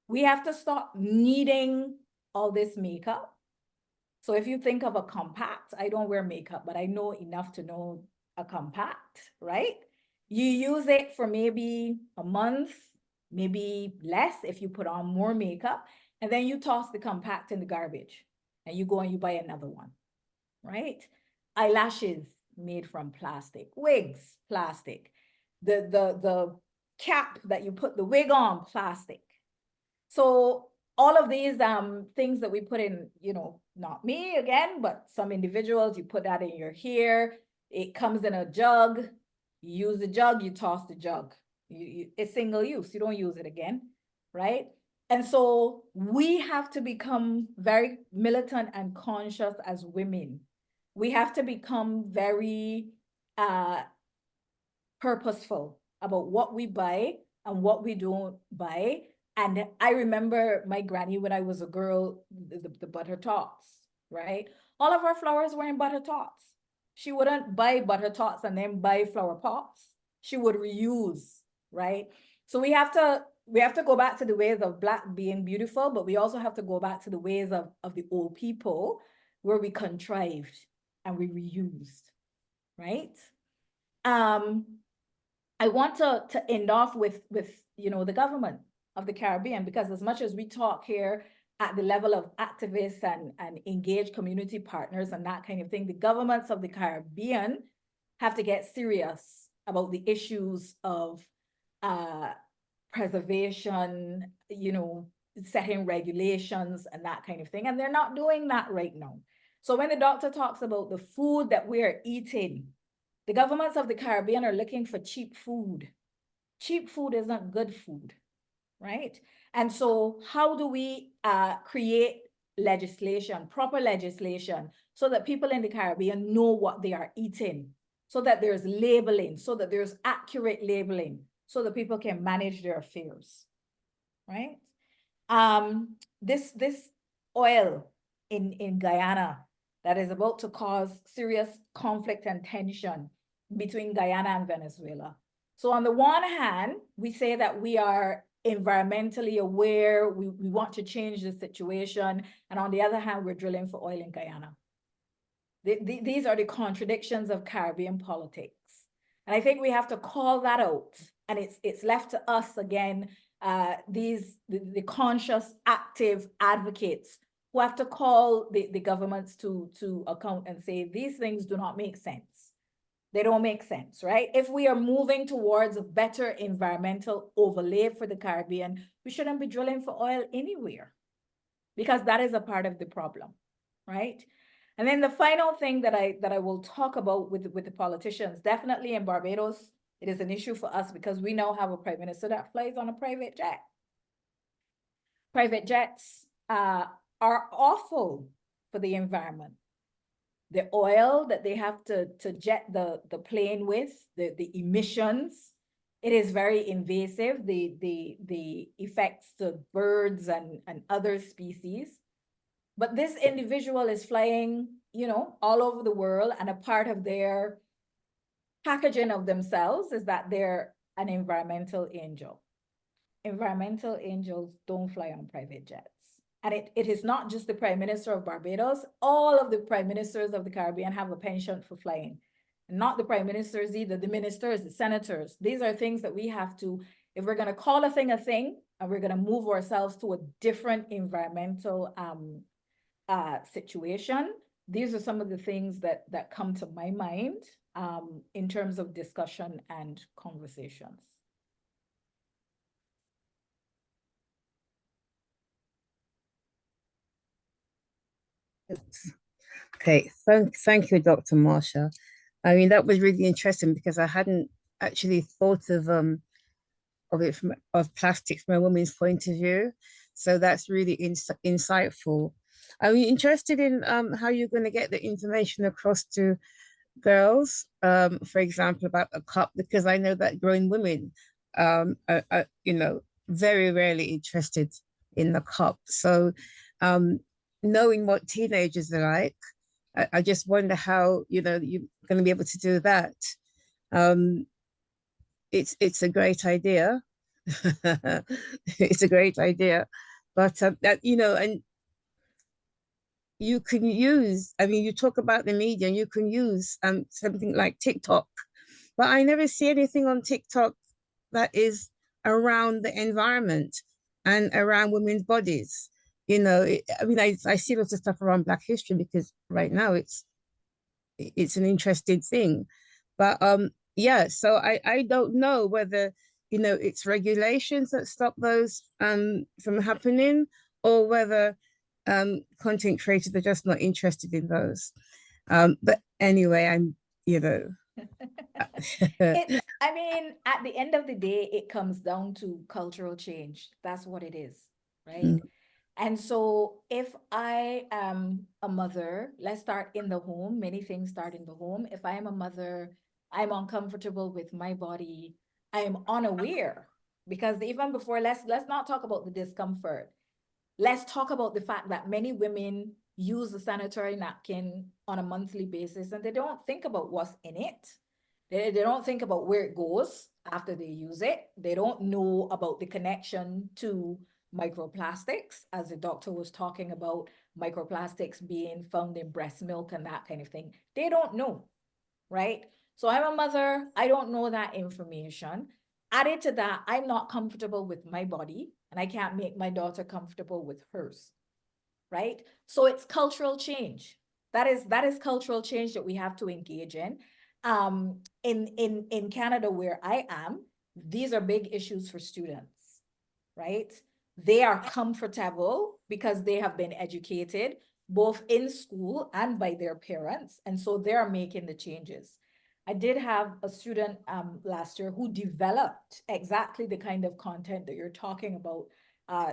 We have to stop needing all this makeup. So if you think of a compact, I don't wear makeup, but I know enough to know a compact, right? You use it for maybe a month, maybe less if you put on more makeup, and then you toss the compact in the garbage and you go and you buy another one, right? Eyelashes made from plastic, wigs, plastic. The cap that you put the wig on, plastic. So all of these things that we put in, you know, not me again, but some individuals, you put that in your hair, it comes in a jug, you use the jug, you toss the jug. It's single use, you don't use it again, right? And so we have to become very militant and conscious as women. We have to become very purposeful about what we buy and what we don't buy. And I remember my granny when I was a girl, the butter tots, right? All of our flowers were in butter tots. She wouldn't buy butter tots and then buy flower pots. She would reuse, right? So we have to go back to the ways of Black being beautiful, but we also have to go back to the ways of the old people where we contrived and we reused, right? I want to end off with you know, the government of the Caribbean, because as much as we talk here at the level of activists and engaged community partners and that kind of thing, the governments of the Caribbean have to get serious about the issues of preservation, you know, setting regulations and that kind of thing. And they're not doing that right now. So when the doctor talks about the food that we are eating, the governments of the Caribbean are looking for cheap food. Cheap food isn't good food, right? And so how do we create legislation, proper legislation, so that people in the Caribbean know what they are eating, so that there's labeling, so that there's accurate labeling, so that people can manage their affairs, right? This oil in Guyana that is about to cause serious conflict and tension between Guyana and Venezuela. So on the one hand, we say that we are environmentally aware, we want to change the situation, and on the other hand, we're drilling for oil in Guyana. These are the contradictions of Caribbean politics. And I think we have to call that out. And it's left to us again, the conscious, active advocates who have to call the governments to account and say, these things do not make sense. They don't make sense, right? If we are moving towards a better environmental overlay for the Caribbean, we shouldn't be drilling for oil anywhere, because that is a part of the problem, right? And then the final thing that I will talk about with the politicians, definitely in Barbados, it is an issue for us because we now have a prime minister that flies on a private jet. Private jets are awful for the environment. The oil that they have to jet the plane with, the emissions, it is very invasive, the effects to birds and other species. But this individual is flying, you know, all over the world, and a part of their packaging of themselves is that they're an environmental angel. Environmental angels don't fly on private jets. And it is not just the Prime Minister of Barbados. All of the Prime Ministers of the Caribbean have a penchant for flying. And not the Prime Ministers either, the ministers, the senators. These are things that we have to, if we're going to call a thing, and we're going to move ourselves to a different environmental situation, these are some of the things that come to my mind in terms of discussion and conversations. Okay, thank you, Dr. Marsha. I mean, that was really interesting because I hadn't actually thought of it of plastics from a woman's point of view. So that's really insightful. I'm interested in how you're going to get the information across to girls, for example, about a cup, because I know that grown women are, you know, very rarely interested in the cup. So knowing what teenagers are like, I just wonder how, you know, you're going to be able to do that. It's a great idea. It's a great idea, but that, you know, and you can use, I mean, you talk about the media, and you can use something like TikTok, but I never see anything on TikTok that is around the environment and around women's bodies. You know, I mean, I see lots of stuff around Black history because right now it's an interesting thing. But yeah, so I don't know whether, you know, it's regulations that stop those from happening, or whether content creators are just not interested in those. But anyway, you know. I mean, at the end of the day, it comes down to cultural change. That's what it is, right? Mm. And so if I am a mother, let's start in the home. Many things start in the home. If I am a mother, I'm uncomfortable with my body, I am unaware. Because even before, let's not talk about the discomfort. Let's talk about the fact that many women use the sanitary napkin on a monthly basis and they don't think about what's in it. They don't think about where it goes after they use it. They don't know about the connection to microplastics, as the doctor was talking about, microplastics being found in breast milk and that kind of thing. They don't know, right? So I'm a mother, I don't know that information. Added to that, I'm not comfortable with my body and I can't make my daughter comfortable with hers, right? So it's cultural change. That is cultural change that we have to engage in. In Canada, where I am, these are big issues for students, right? They are comfortable because they have been educated both in school and by their parents, and so they're making the changes. I did have a student last year who developed exactly the kind of content that you're talking about,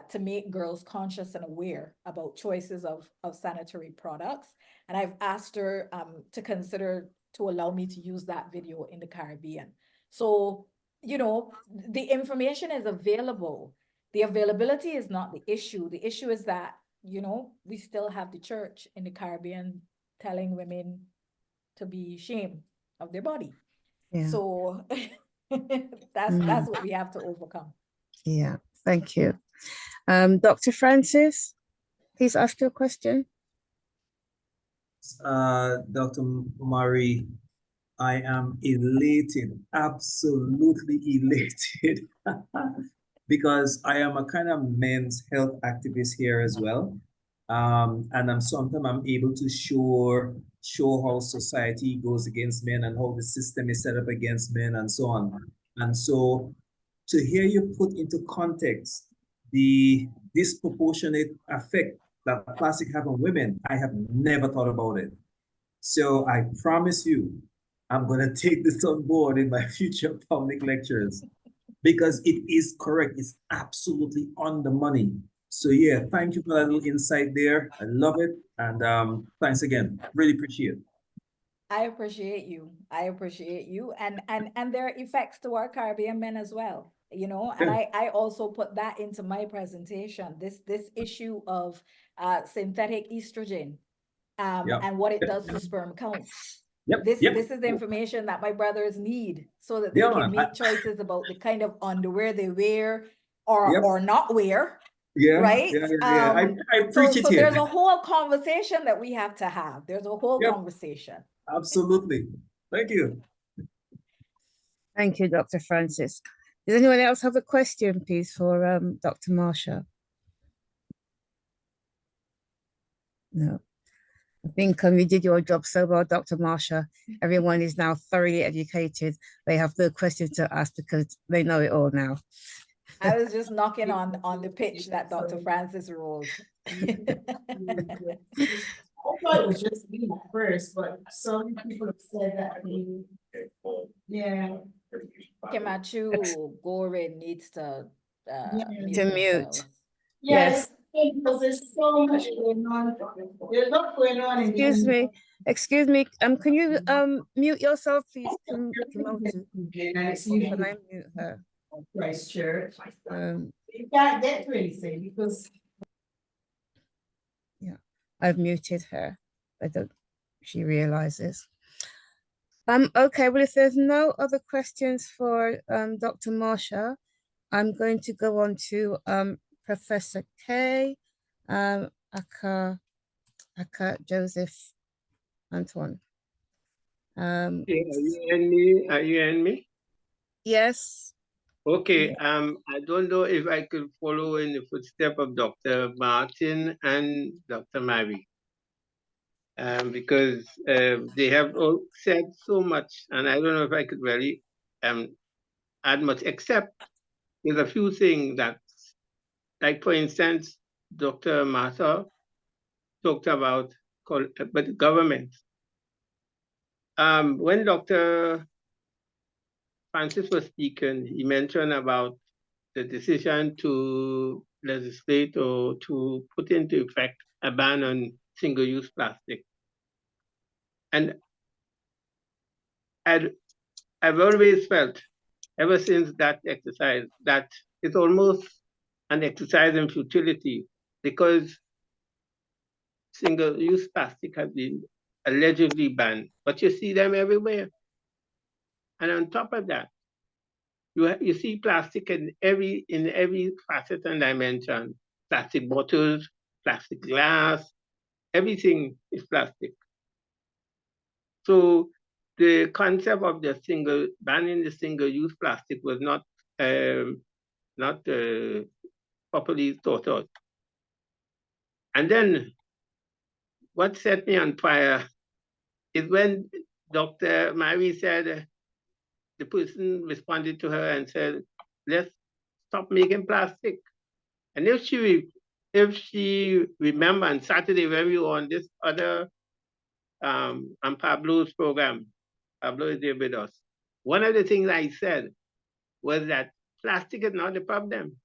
to make girls conscious and aware about choices of sanitary products. And I've asked her to consider to allow me to use that video in the Caribbean. So, you know, the information is available. The availability is not the issue. The issue is that, you know, we still have the church in the Caribbean telling women to be ashamed of their body. Yeah. So that's what we have to overcome. Yeah, thank you. Dr. Francis, please ask your question. Dr. Murray, I am elated, absolutely elated, because I am a kind of men's health activist here as well. And sometimes I'm able to show how society goes against men and how the system is set up against men and so on. And so to hear you put into context the disproportionate effect that plastic have on women, I have never thought about it. So I promise you, I'm going to take this on board in my future public lectures because it is correct. It's absolutely on the money. So yeah, thank you for that little insight there. I love it. And thanks again. Really appreciate it. I appreciate you. I appreciate you. And there are effects to our Caribbean men as well, you know, and Yeah. I also put that into my presentation, this issue of synthetic estrogen Yep. and what it does to sperm count. Yep. This Yep. is the information that my brothers need so that Yeah, they can man. make choices about the kind of underwear they wear or Yep. or not wear, Yeah. right? Yeah. I preach it So here. there's a whole conversation that we have to have. There's a whole Yep. conversation. Absolutely. Thank you. Thank you, Dr. Francis. Does anyone else have a question, please, for Dr. Marsha? No. I think you did your job so well, Dr. Marsha. Everyone is now thoroughly educated. They have no questions to ask because they know it all now. I was just knocking on the pitch that Dr. Francis rolled. I thought it was just me at first, but some people have said that yeah. Kemachu Gorin needs to mute To mute. themselves. Yes. Because there's so much going on. There's a lot going on in Excuse me. Excuse me. Can you mute yourself, please? Can it's I usually mute her? Christchurch. Um, You can't get to anything because yeah, I've muted her. I don't. She realizes. Okay. Well, if there's no other questions for Dr. Marsha, I'm going to go on to Professor K. Aka Aka Joseph Antoine. Okay, are you hearing me? Are you hearing me? Yes. Okay, I don't know if I could follow in the footsteps of Dr. Martin and Dr. Mary. Because they have all said so much, and I don't know if I could really add much, except there's a few things that, like for instance, Dr. Martha talked about but government. When Dr. Francis was speaking, he mentioned about the decision to legislate or to put into effect a ban on single-use plastic. And I've always felt, ever since that exercise, that it's almost an exercise in futility, because single-use plastic has been allegedly banned, but you see them everywhere. And on top of that, you see plastic in every facet and dimension. Plastic bottles, plastic glass, everything is plastic. So the concept of banning the single-use plastic was not properly thought out. And then what set me on fire is when Dr. Mary said, the person responded to her and said, let's stop making plastic. And if she remember on Saturday when we were on this other on Pablo's program, Pablo is there with us. One of the things I said was that plastic is not the problem.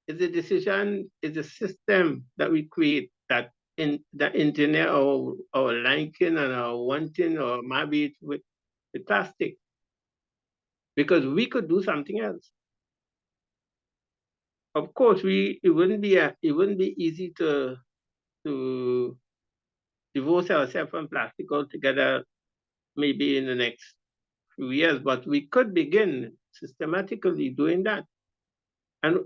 It's a decision, it's a system that we create that in the internet or liking and our wanting or maybe with the plastic. Because we could do something else. Of course, it wouldn't be easy to divorce ourselves from plastic altogether, maybe in the next few years, but we could begin systematically doing that. And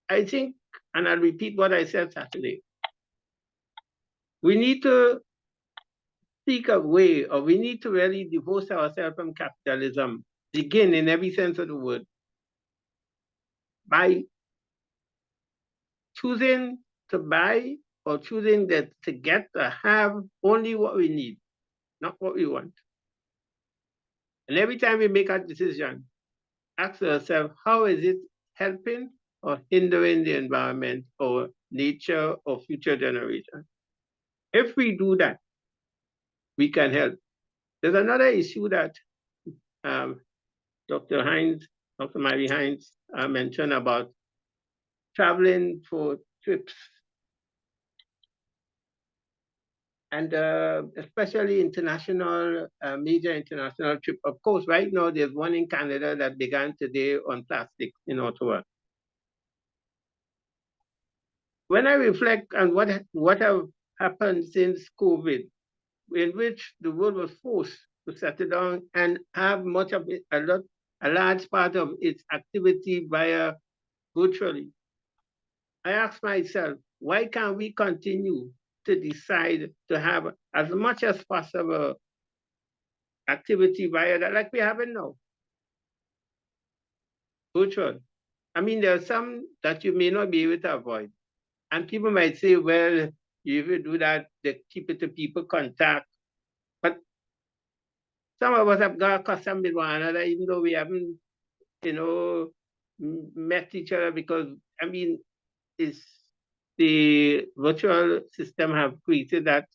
I think, and I'll repeat what I said Saturday, we need to seek a way, or we need to really divorce ourselves from capitalism, begin in every sense of the word, by choosing to buy or choosing to get or have only what we need, not what we want. And every time we make a decision, ask ourselves, how is it helping or hindering the environment or nature or future generations? If we do that, we can help. There's another issue that Dr. Mary Hines mentioned about traveling for trips. And especially international, major international trip. Of course, right now there's one in Canada that began today on plastic in Ottawa. When I reflect on what have happened since COVID, in which the world was forced to settle down and have much of it, a large part of its activity via virtually, I ask myself, why can't we continue to decide to have as much as possible activity via that, like we have it now? Virtual. I mean, there are some that you may not be able to avoid. And people might say, well, you will do that, they keep it to people contact. But some of us have got accustomed with one another, even though we haven't, met each other, because, I mean, the virtual system have created that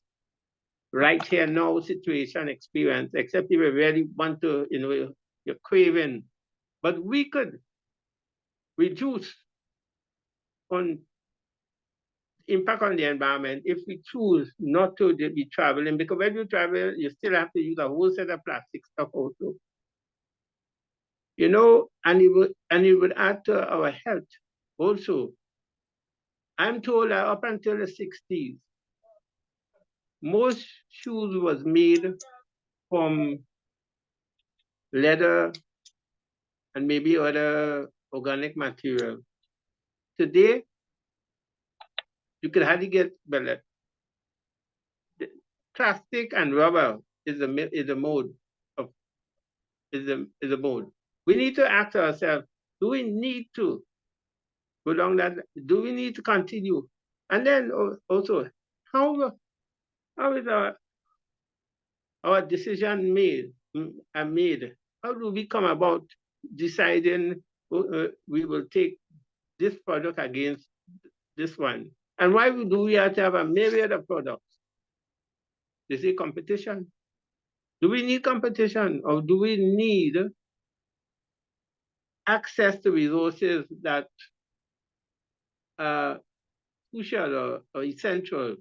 right here now situation experience, except if you really want to, you're craving. But we could reduce on impact on the environment if we choose not to be traveling, because when you travel, you still have to use a whole set of plastic stuff also. And it would add to our health also. I'm told that up until the 60s, most shoes was made from leather and maybe other organic material. Today, you can hardly get plastic and rubber is a mode of is a mode. We need to ask ourselves: do we need to go down that? Do we need to continue? And then also, how is our decision made? Made? How do we come about deciding we will take this product against this one? And why do we have to have a myriad of products? Is it competition? Do we need competition, or do we need access to resources that are crucial or essential?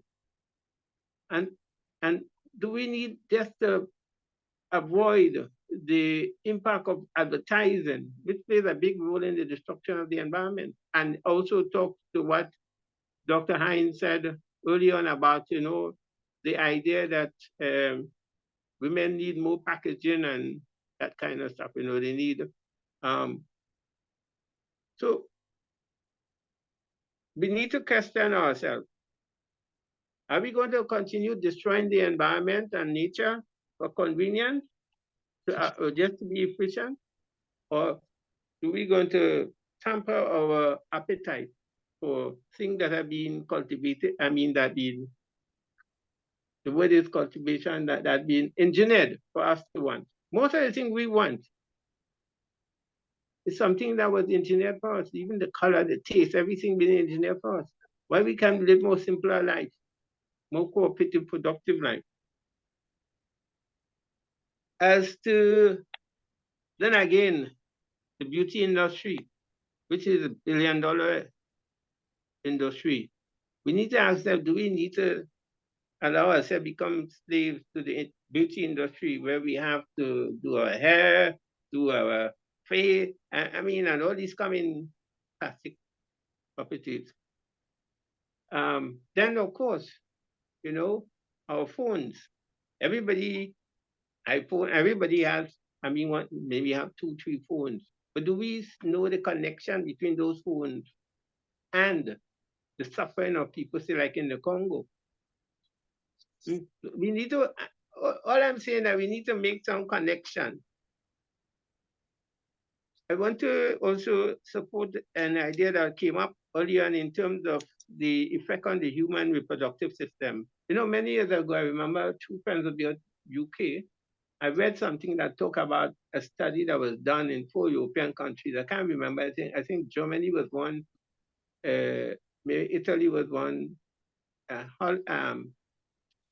And do we need just to avoid the impact of advertising, which plays a big role in the destruction of the environment? And also talk to what Dr. Hines said earlier on about, the idea that women need more packaging and that kind of stuff. They need. So we need to question ourselves. Are we going to continue destroying the environment and nature for convenience, or just to be efficient? Or do we going to tamper our appetite for things that have been cultivated? The word is cultivation, that have been engineered for us to want. Most of the things we want is something that was engineered for us. Even the color, the taste, everything been engineered for us. Why we can live more simpler life, more cooperative, productive life. As to, then again, the beauty industry, which is $1 billion industry. We need to ask them, do we need to allow ourselves to become slaves to the beauty industry, where we have to do our hair, do our face, and all these come in plastic properties. Then of course, our phones. Everybody, iPhone, everybody has, maybe have 2, 3 phones. But do we know the connection between those phones and the suffering of people, say like in the Congo? We need to, all I'm saying that we need to make some connection. I want to also support an idea that came up earlier on in terms of the effect on the human reproductive system. Many years ago, I remember 2 friends of the UK, I read something that talked about a study that was done in 4 European countries. I can't remember. I think Germany was one, maybe Italy was one,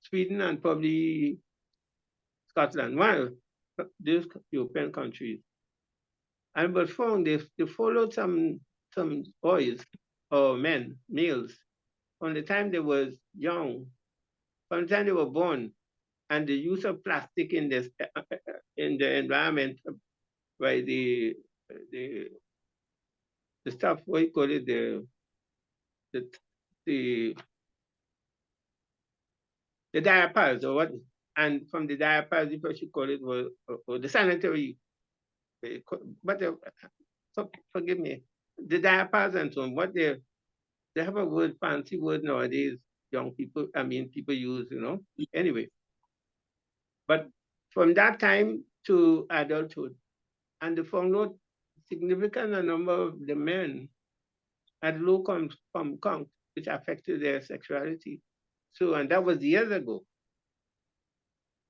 Sweden, and probably Scotland. One of these European countries. And but found they followed some boys or men, males, from the time they was young, from the time they were born, and the use of plastic in the environment by the stuff, what you call it, the diapers, or what, and from the diapers, if I should call it, or the sanitary, but forgive me, the diapers and so on, what they have a word, fancy word nowadays, young people, people use, anyway. But from that time to adulthood, and they found out significant number of the men had low count, which affected their sexuality. So, and that was years ago.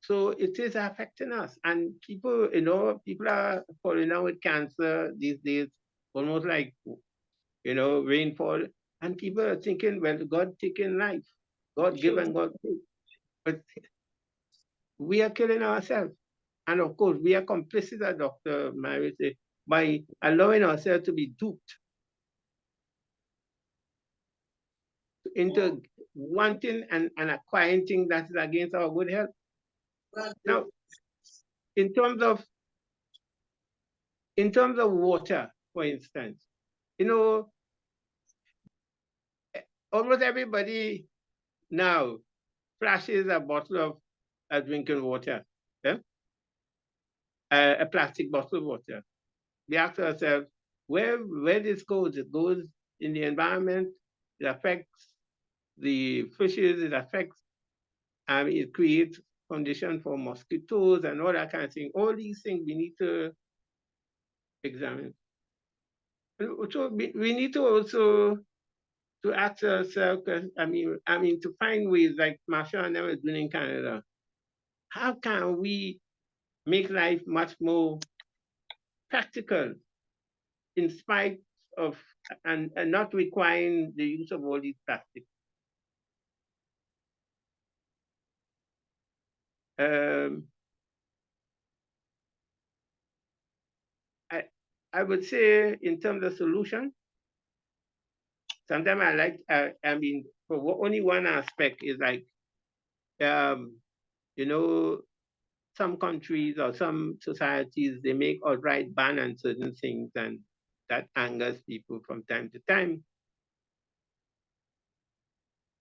So it is affecting us, and people, people are falling down with cancer these days, almost like, rainfall, and people are thinking, well, God taking life, God given, God take. But we are killing ourselves. And of course, we are complicit, as Dr. Mary said, by allowing ourselves to be duped into wanting and acquiring things that is against our good health. Now, in terms of water, for instance, almost everybody now flashes a bottle of drinking water, a plastic bottle of water. We ask ourselves, where this goes? It goes in the environment. It affects the fishes. It affects it creates condition for mosquitoes and all that kind of thing. All these things we need to examine. So we need to also to ask ourselves, I mean, to find ways like Marshall and them is doing in Canada. How can we make life much more practical in spite of and not requiring the use of all these plastics? I would say in terms of solution, sometimes I like, for only one aspect is like, you know, some countries or some societies, they make outright ban on certain things, and that angers people from time to time.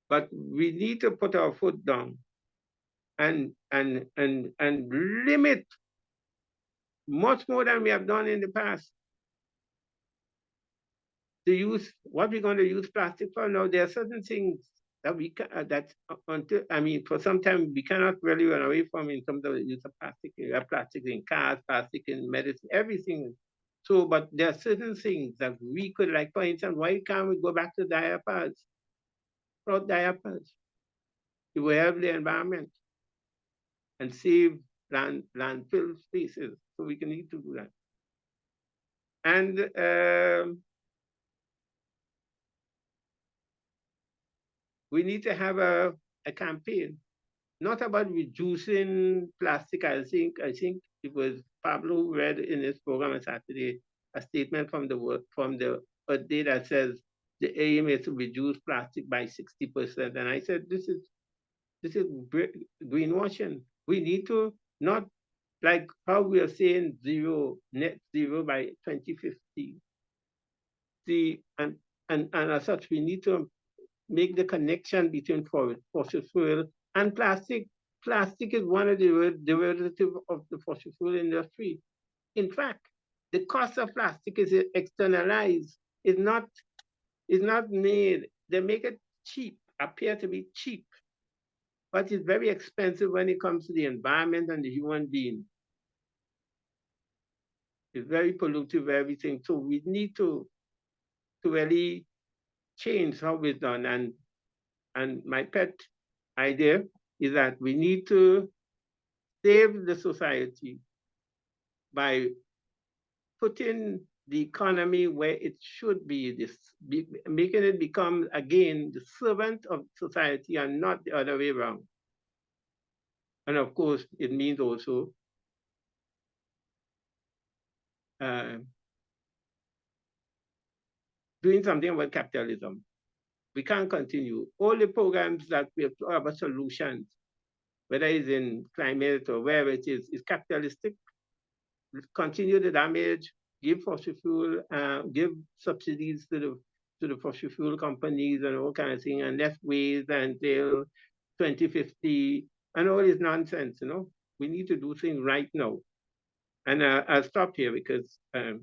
But we need to put our foot down and limit much more than we have done in the past. To use what we're going to use plastic for now. There are certain things that we can until for some time we cannot really run away from in terms of the use of plastic. You have plastic in cars, plastic in medicine, everything. So, but there are certain things that we could, like for instance, why can't we go back to diapers? Cloth diapers. It will help the environment and save landfill spaces. So we can need to do that. And we need to have a campaign, not about reducing plastic. I think it was Pablo who read in his program on Saturday a statement from the Earth Day that says the aim is to reduce plastic by 60%. And I said, this is greenwashing. We need to not like how we are saying net zero by 2050. And as such, we need to make the connection between fossil fuel and plastic. Plastic is one of the derivatives of the fossil fuel industry. In fact, the cost of plastic is externalized. It's not made. They make it cheap, appear to be cheap, but it's very expensive when it comes to the environment and the human being. It's very pollutive, everything. So we need to really change how it's done. And my pet idea is that we need to save the society by putting the economy where it should be, making it become, again, the servant of society and not the other way around. And of course, it means also doing something about capitalism. We can't continue. All the programs that we have to have a solutions, whether it's in climate or wherever it is capitalistic. Continue the damage, give fossil fuel, give subsidies to the fossil fuel companies and all kinds of things, and let's wait until 2050 and all this nonsense, you know. We need to do things right now. And I'll stop here because I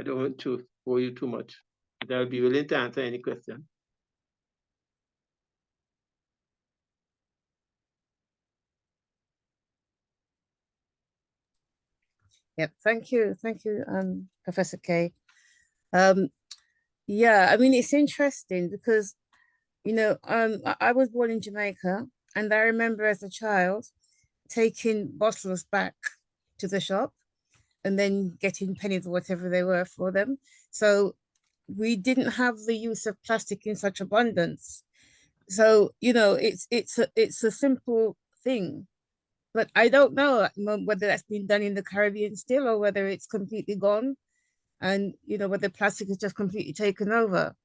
don't want to bore you too much. But I'll be willing to answer any question. Yep, thank you, Professor Kay. Yeah, I mean, it's interesting because, you know, I was born in Jamaica, and I remember as a child taking bottles back to the shop and then getting pennies or whatever they were for them. So we didn't have the use of plastic in such abundance. So, you know, it's a simple thing. But I don't know whether that's been done in the Caribbean still or whether it's completely gone, and you know whether plastic is just completely taken over.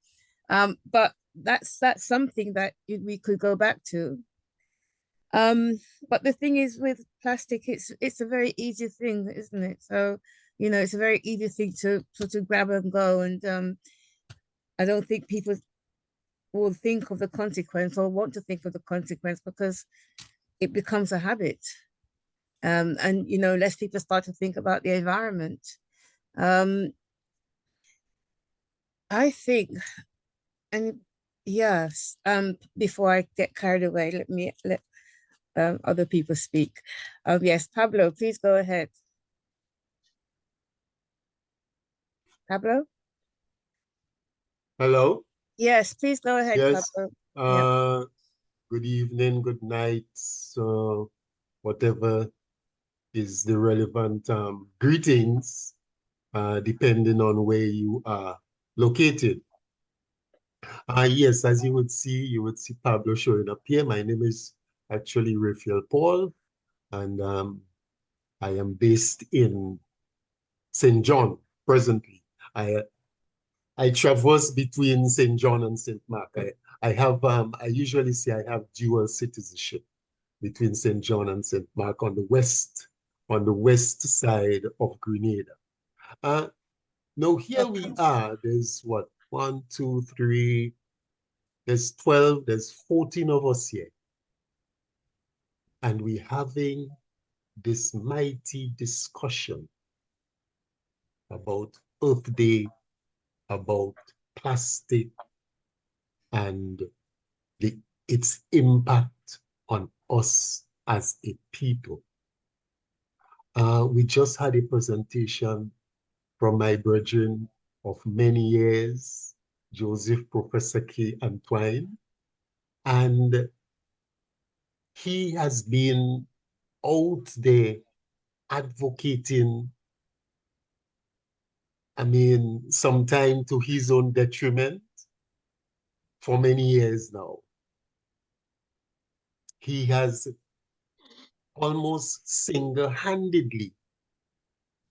But that's something that we could go back to. But the thing is with plastic, it's a very easy thing, isn't it? So you know it's a very easy thing to sort of grab and go, and I don't think people will think of the consequence or want to think of the consequence because it becomes a habit. And you know, less people start to think about the environment. I think, and yes, before I get carried away, other people speak. Yes, Pablo, please go ahead. Pablo? Hello. Yes, please go ahead, Yes. Pablo. Good evening, good night. So whatever is the relevant greetings, depending on where you are located. Yes, as you would see Pablo showing up here. My name is actually Raphael Paul, and I am based in St. John presently. I traverse between St. John and St. Mark. I usually say I have dual citizenship between St. John and St. Mark on the west side of Grenada. Now here we are. There's what, 1, 2, 3, there's 12, there's 14 of us here. And we're having this mighty discussion about Earth Day, about plastic, and its impact on us as a people. We just had a presentation from my brethren of many years, Joseph Professor K. Antoine, and he has been out there advocating, sometimes to his own detriment for many years now. He has almost single-handedly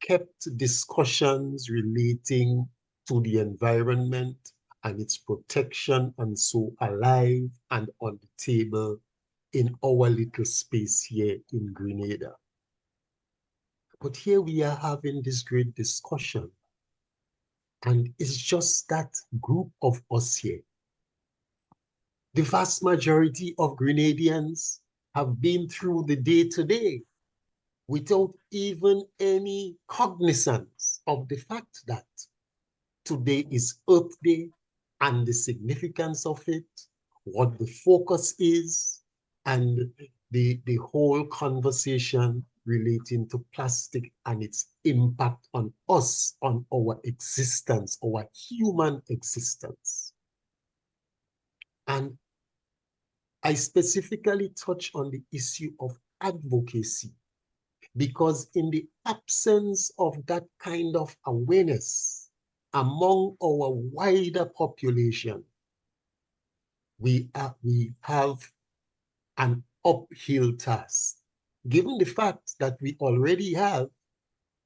kept discussions relating to the environment and its protection and so alive and on the table in our little space here in Grenada. But here we are having this great discussion, and it's just that group of us here. The vast majority of Grenadians have been through the day-to-day without even any cognizance of the fact that today is Earth Day and the significance of it, what the focus is, and the whole conversation relating to plastic and its impact on us, on our existence, our human existence. And I specifically touch on the issue of advocacy, because in the absence of that kind of awareness among our wider population, we have an uphill task, given the fact that we already have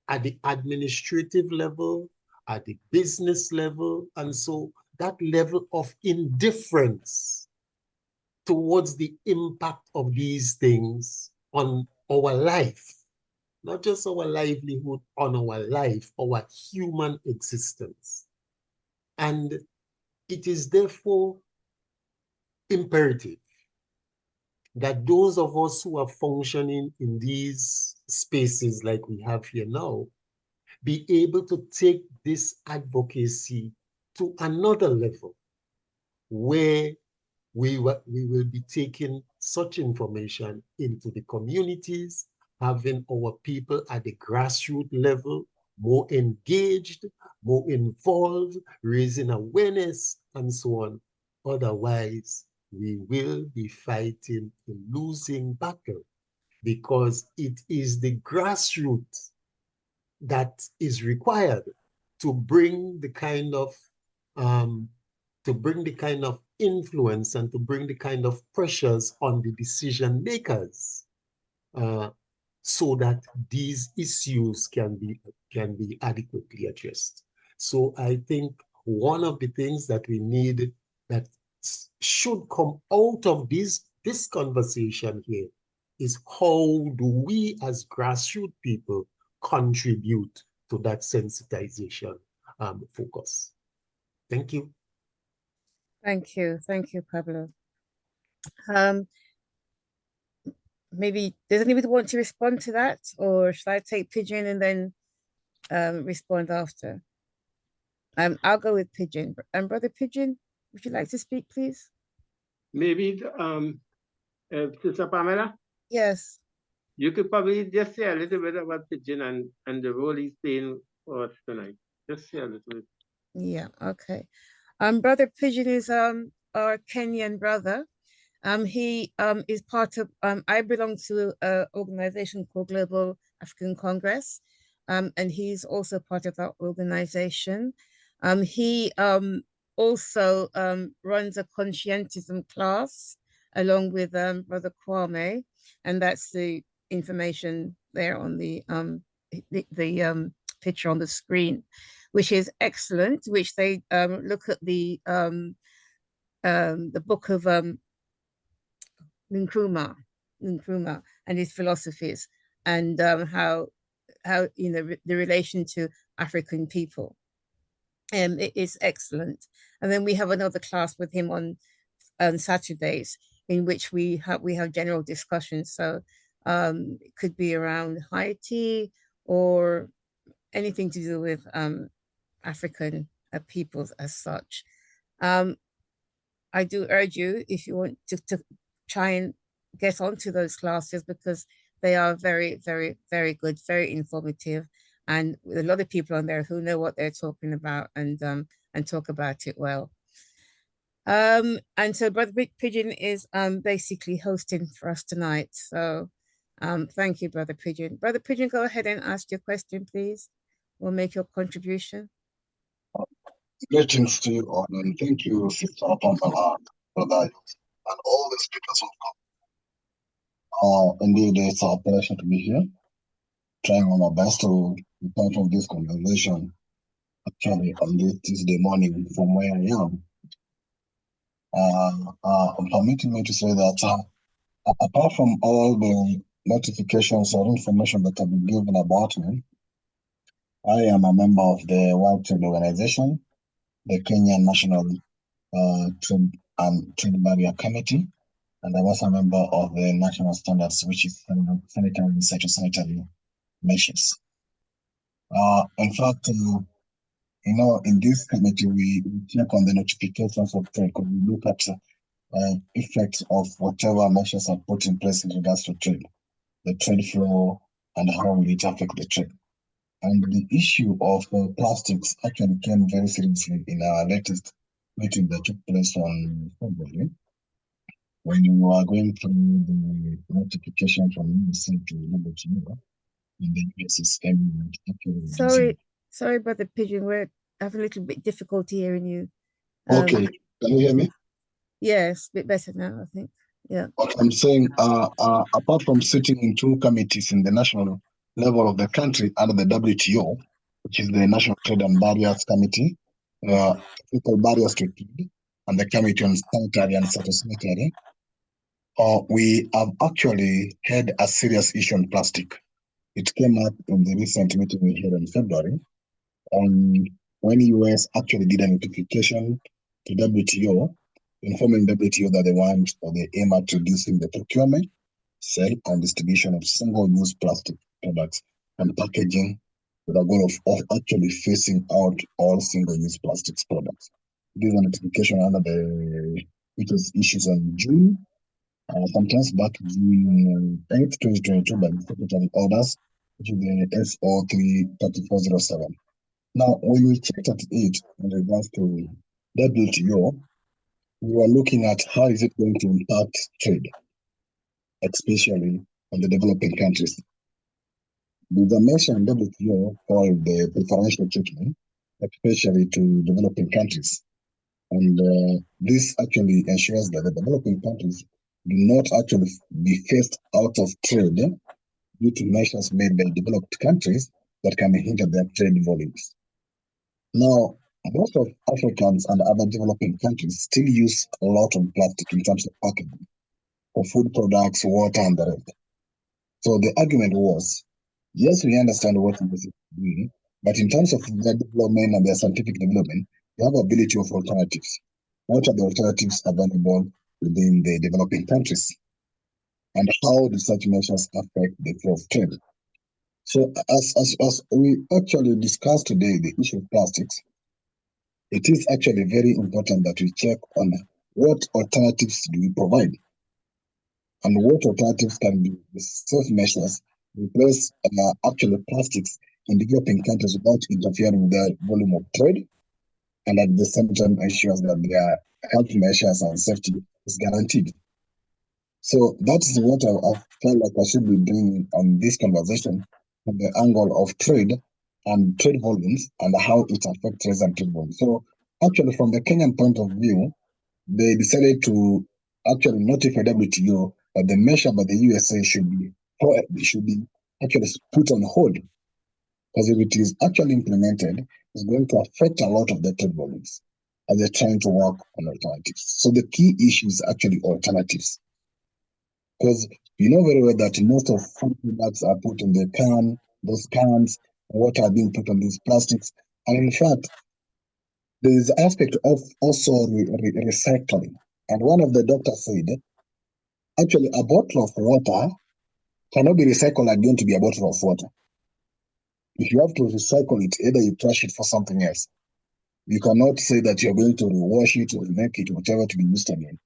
at the administrative level, at the business level, and so that level of indifference towards the impact of these things on our life, not just our livelihood, on our life, our human existence. And it is therefore imperative that those of us who are functioning in these spaces like we have here now, be able to take this advocacy to another level, where we will be taking such information into the communities, having our people at the grassroots level more engaged, more involved, raising awareness, and so on. Otherwise, we will be fighting a losing battle, because it is the grassroots that is required to bring the kind of influence and to bring the kind of pressures on the decision makers, so that these issues can be adequately addressed. So I think one of the things that we need, that should come out of this conversation here, is how do we as grassroots people contribute to that sensitization focus. Thank you. Thank you, Pablo. Maybe, does anybody want to respond to that, or should I take Pigeon and then respond after? I'll go with Pigeon. Brother Pigeon, would you like to speak, please? Maybe, Sister Pamela? Yes. You could probably just say a little bit about Pigeon and the role he's playing for us tonight. Just say a little bit. Yeah. Okay. Brother Pigeon is our Kenyan brother. He is part of I belong to an organization called Global African Congress. And he's also part of that organization. He also runs a conscientism class along with Brother Kwame, and that's the information there on the picture on the screen, which is excellent. Which they look at the book of Nkrumah and his philosophies, and how the relation to African people. It is excellent. And then we have another class with him on Saturdays, in which we have general discussions. So it could be around Haiti or anything to do with African peoples as such. I do urge you, if you want to try and get onto those classes, because they are very, very, very good, very informative, and with a lot of people on there who know what they're talking about and talk about it well. And so Brother Pigeon is basically hosting for us tonight. So thank you, Brother Pigeon. Brother Pigeon, go ahead and ask your question, please, or make your contribution. Greetings to you all, and thank you, Sister Pamela, brother, and all the speakers of God. Indeed, it's a pleasure to be here, trying my best to be part of this conversation, actually, on this Tuesday morning from where I am. Permitting me to say that apart from all the notifications or information that have been given about me, I am a member of the World Trade Organization, the Kenyan National Trade and Trade Barrier Committee, and I'm also a member of the National Standards, which is sanitary and sanitary measures. In fact, in this committee, we check on the notifications of trade, because we look at effects of whatever measures are put in place in regards to trade, the trade flow, and how will it affect the trade. And the issue of plastics actually came very seriously in our latest meeting that took place on February, when we were going through the notification from UNICEF to WTO, and the USSM. Sorry, Brother Pigeon, we're having a little bit difficulty hearing you. Okay, can you hear me? Yes, a bit better now, I think. Yeah. Okay, I'm saying, apart from sitting in two committees in the national level of the country under the WTO, which is the National Trade and Barriers Committee, Technical Barriers to Trade, and the Committee on Sanitary and Phytosanitary, we have actually had a serious issue on plastic. It came up in the recent meeting we had in February, on when US actually did a notification to WTO, informing WTO that they want or they aim at reducing the procurement, sale, and distribution of single-use plastic products and packaging, with a goal of actually phasing out all single-use plastics products. This is a notification which was issued on June, sometimes back June 8th, 2022, by the Secretary Orders, which is the SO 33407. Now, when we checked at it in regards to WTO, we were looking at how is it going to impact trade, especially on the developing countries. There's a measure in WTO called the preferential treatment, especially to developing countries. And this actually ensures that the developing countries do not actually be phased out of trade due to measures made by developed countries that can hinder their trade volumes. Now, most of Africans and other developing countries still use a lot of plastic in terms of packaging for food products, water, and the rest. So the argument was, yes, we understand what it is doing, but in terms of their development and their scientific development, they have ability of alternatives. What are the alternatives available within the developing countries? And how do such measures affect the flow of trade? So as we actually discussed today, the issue of plastics, it is actually very important that we check on what alternatives do we provide. and what alternatives can be safe measures replace actual plastics in developing countries without interfering with their volume of trade, and at the same time ensures that their health measures and safety is guaranteed. So that's what I felt like I should be bringing on this conversation from the angle of trade and trade volumes and how it affects trade and trade volumes. So actually, from the Kenyan point of view, they decided to actually notify WTO that the measure by the USA should be actually put on hold, because if it is actually implemented, it's going to affect a lot of the trade volumes as they're trying to work on alternatives. So the key issue is actually alternatives, because you know very well that most of food products are put in the can, those cans, water are being put on these plastics, and in fact, there is an aspect of also recycling. And one of the doctors said, actually, a bottle of water cannot be recycled again to be a bottle of water. If you have to recycle it, either you trash it for something else. You cannot say that you're going to rewash it or make it whatever to be used again.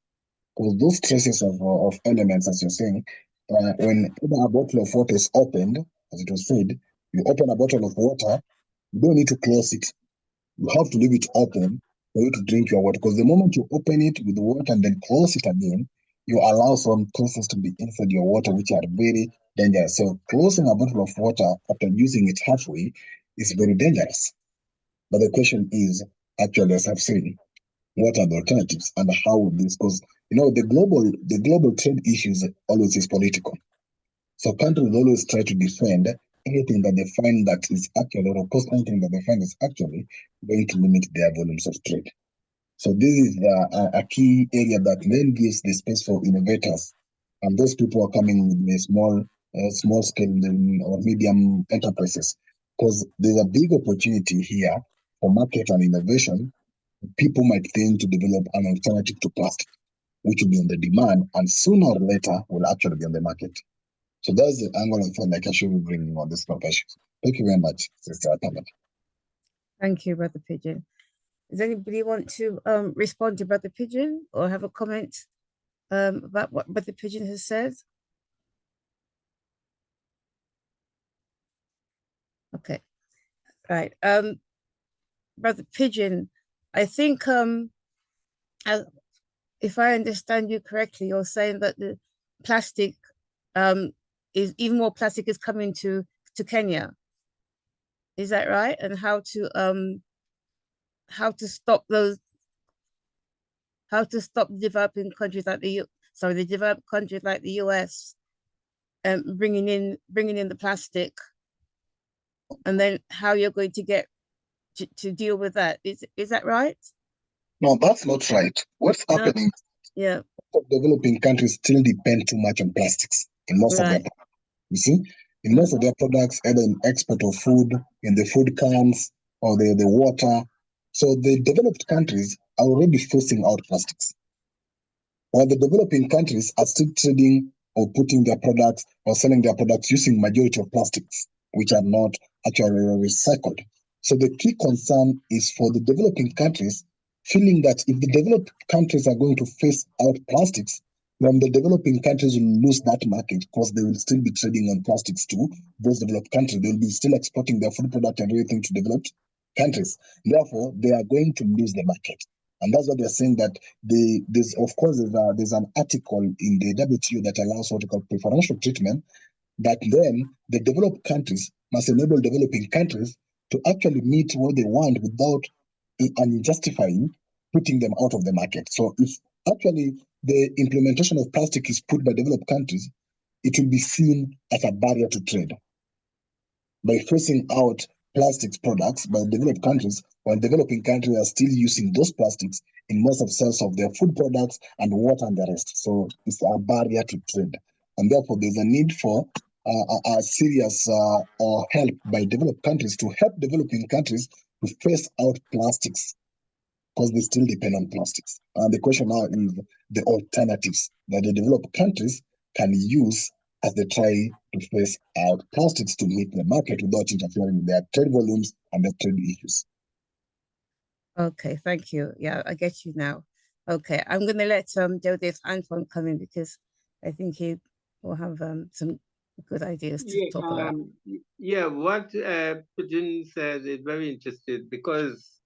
Because those traces of elements, as you're saying, when a bottle of water is opened, as it was said, you open a bottle of water, you don't need to close it. You have to leave it open for you to drink your water. Because the moment you open it with the water and then close it again, you allow some traces to be inside your water, which are very dangerous. So closing a bottle of water after using it halfway is very dangerous. But the question is, actually, as I've said, what are the alternatives and how would this? Because you know the global trade issues always is political. So countries always try to defend anything that they find that is actually, or oppose anything that they find is actually going to limit their volumes of trade. So this is a key area that then gives the space for innovators, and those people are coming with the small scale or medium enterprises, because there's a big opportunity here for market and innovation. People might think to develop an alternative to plastic, which will be on the demand, and sooner or later will actually be on the market. So that's the angle I felt like I should be bringing on this conversation. Thank you very much, Sister Atama. Thank you, Brother Pigeon. Does anybody want to respond to Brother Pigeon or have a comment about what Brother Pigeon has said? Okay, right. Brother Pigeon, I think if I understand you correctly, you're saying that the plastic is even more plastic is coming to Kenya. Is that right? And how to stop those, how to stop developing countries like the developed countries like the US bringing in the plastic, and then how you're going to get to deal with that. Is that right? No, that's not right. What's happening? Yeah. Developing countries still depend too much on plastics in most of their products. You see, in most of their products, either in export of food, in the food cans, or the water. So the developed countries are already phasing out plastics, while the developing countries are still trading or putting their products or selling their products using majority of plastics, which are not actually recycled. So the key concern is for the developing countries feeling that if the developed countries are going to phase out plastics, then the developing countries will lose that market because they will still be trading on plastics too. Those developed countries, they will be still exporting their food product and everything to developed countries. Therefore, they are going to lose the market. And that's what they're saying, that there's an article in the WTO that allows what we call preferential treatment, that then the developed countries must enable developing countries to actually meet what they want without unjustifying putting them out of the market. So if actually the implementation of plastic is put by developed countries, it will be seen as a barrier to trade. By forcing out plastics products by developed countries, while developing countries are still using those plastics in most of sales of their food products and water and the rest. So it's a barrier to trade. And therefore, there's a need for a serious help by developed countries to help developing countries to phase out plastics, because they still depend on plastics. And the question now is the alternatives that the developed countries can use as they try to phase out plastics to meet the market without interfering with their trade volumes and their trade issues. Okay, thank you. Yeah, I get you now. Okay, I'm going to let Joseph Antoine come in because I think he will have some good ideas to Yeah, talk about. yeah, what Putin said is very interesting because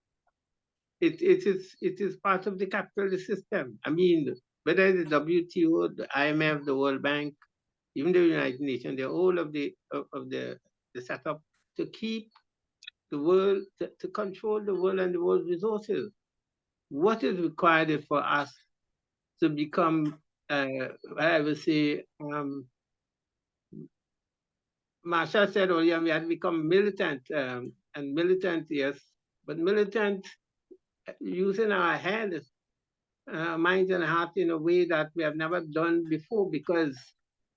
it is part of the capitalist system. I mean, whether the WTO, the IMF, the World Bank, even the United Nations, they're all of the setup to keep the world, to control the world and the world's resources. What is required is for us to become, I would say, Marsha said earlier, we had become militant, and militant, yes, but militant using our head, minds and heart in a way that we have never done before, because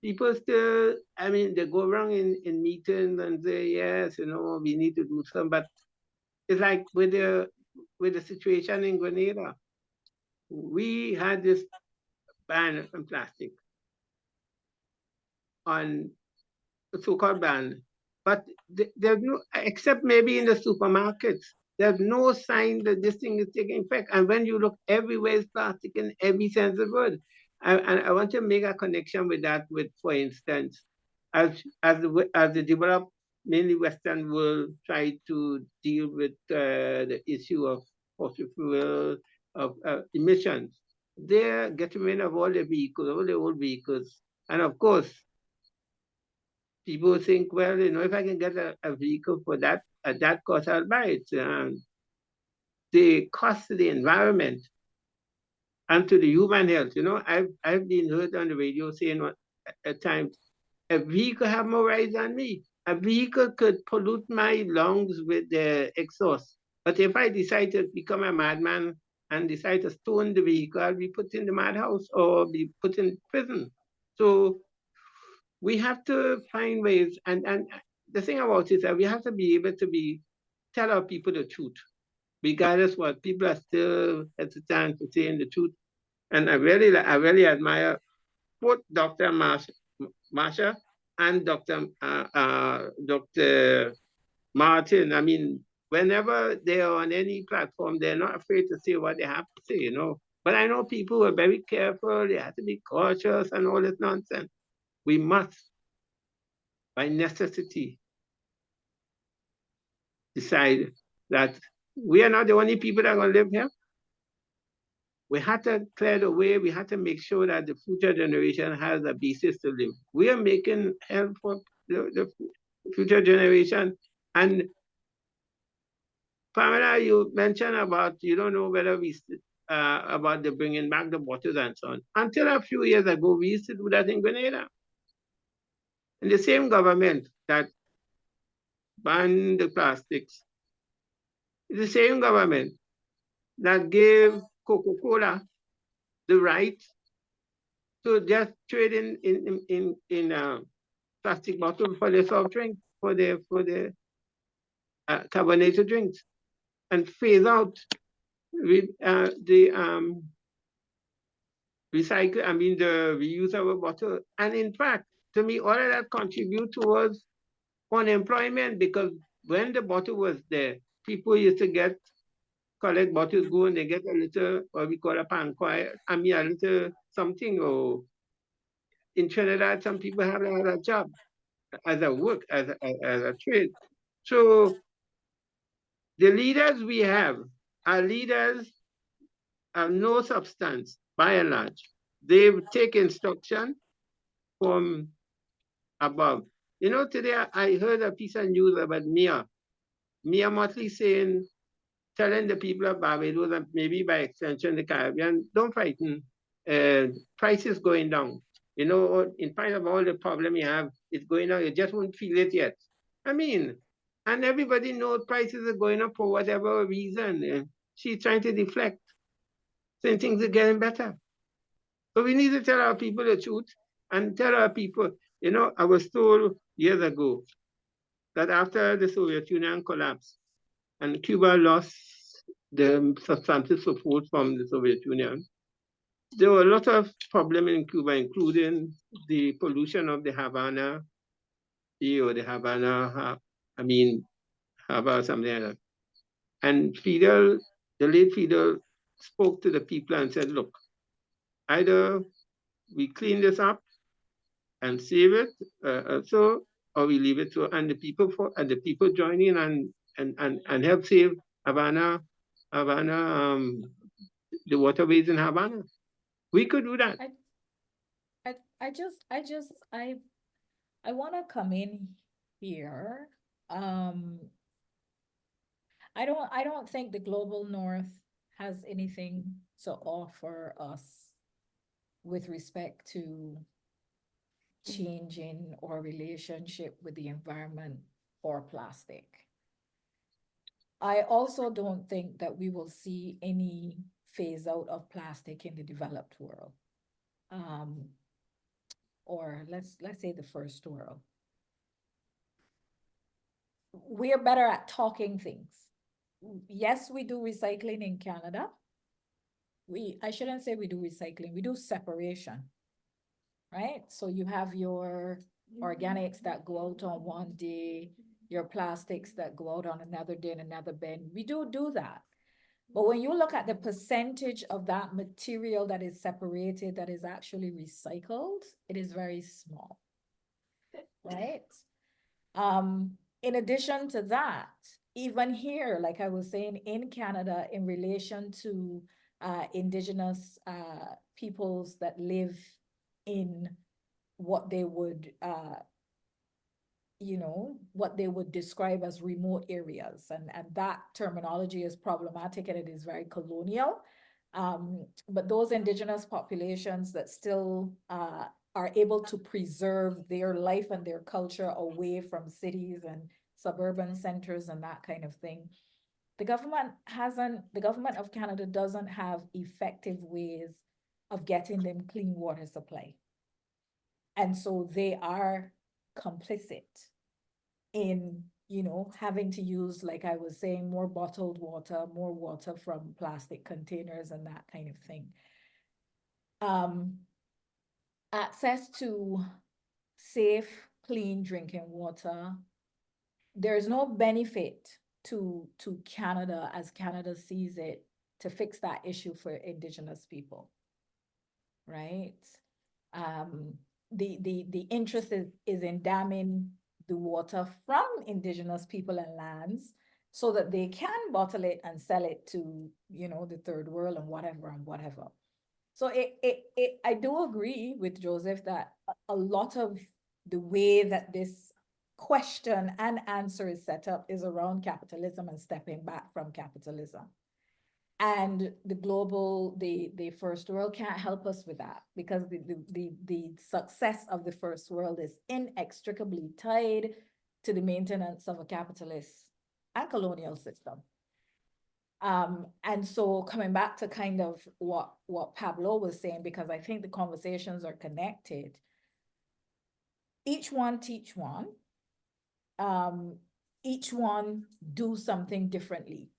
people still, I mean, they go around in meetings and say, yes, you know, we need to do something, but it's like with the situation in Grenada, we had this ban on plastic, on the so-called ban, but there's no, except maybe in the supermarkets, there's no sign that this thing is taking effect. And when you look everywhere, it's plastic in every sense of the word. And I want to make a connection with that, with, for instance, as the developed, mainly Western world, try to deal with the issue of fossil fuel, of emissions, they're getting rid of all the vehicles, all the old vehicles. And of course, people think, well, you know, if I can get a vehicle for that, at that cost, I'll buy it. The cost to the environment and to the human health, you know, I've been heard on the radio saying at times, a vehicle have more rights than me. A vehicle could pollute my lungs with the exhaust. But if I decide to become a madman and decide to stone the vehicle, I'll be put in the madhouse or be put in prison. So we have to find ways, and the thing about it is that we have to be able to tell our people the truth, regardless what people are still hesitant to saying the truth. And I really admire both Dr. Marsha and Dr. Martin. I mean, whenever they are on any platform, they're not afraid to say what they have to say, you know. But I know people are very careful, they have to be cautious and all this nonsense. We must, by necessity, decide that we are not the only people that are going to live here. We have to clear the way. We have to make sure that the future generation has a basis to live. We are making help for the future generation. And Pamela, you mentioned about, you don't know whether about the bringing back the bottles and so on. Until a few years ago, we used to do that in Grenada. And the same government that banned the plastics, the same government that gave Coca-Cola the right to just trade in plastic bottles for the soft drink, for the carbonated drinks, and phase out with the recycle, I mean the reusable bottle. And in fact, to me, all of that contribute towards unemployment, because when the bottle was there, people used to collect bottles, go and they get a little, what we call a panquai, I mean a little something, or in Trinidad, some people have a job as a work, as a trade. So the leaders we have are leaders of no substance, by and large. They take instruction from above. You know, today I heard a piece of news about Mia Motley telling the people of Barbados and maybe by extension the Caribbean, don't frighten, prices going down. You know, in spite of all the problem you have, it's going down, you just won't feel it yet. I mean, and everybody knows prices are going up for whatever reason. She's trying to deflect, saying things are getting better. So we need to tell our people the truth and tell our people, you know, I was told years ago that after the Soviet Union collapsed and Cuba lost the substantive support from the Soviet Union, there were a lot of problems in Cuba, including the pollution of the Havana Sea or the Havana, Harbor, something like that. And Fidel, the late Fidel, spoke to the people and said, look, either we clean this up and save it, so, or we leave it to and the people join in and help save Havana, the waterways in Havana. We could do that. I want to come in here. I don't think the global north has anything to offer us with respect to changing our relationship with the environment or plastic. I also don't think that we will see any phase out of plastic in the developed world. Or let's say the first world. We're better at talking things. Yes, we do recycling in Canada. I shouldn't say we do recycling, we do separation, right? So you have your organics that go out on one day, your plastics that go out on another day in another bin. We do that. But when you look at the percentage of that material that is separated, that is actually recycled, it is very small, right? In addition to that, even here, like I was saying, in Canada, in relation to Indigenous peoples that live in what they would, what they would describe as remote areas. And that terminology is problematic and it is very colonial. But those Indigenous populations that still are able to preserve their life and their culture away from cities and suburban centers and that kind of thing. The government of Canada doesn't have effective ways of getting them clean water supply. And so they are complicit in, having to use, like I was saying, more bottled water, more water from plastic containers and that kind of thing. Access to safe, clean drinking water, there's no benefit to Canada as Canada sees it to fix that issue for Indigenous people, right? The interest is in damming the water from Indigenous people and lands so that they can bottle it and sell it to, the third world and whatever. So I do agree with Joseph that a lot of the way that this question and answer is set up is around capitalism and stepping back from capitalism. And the first world can't help us with that, because the success of the first world is inextricably tied to the maintenance of a capitalist and colonial system. And so coming back to kind of what Pablo was saying, because I think the conversations are connected. Each one teach one. Each one do something differently,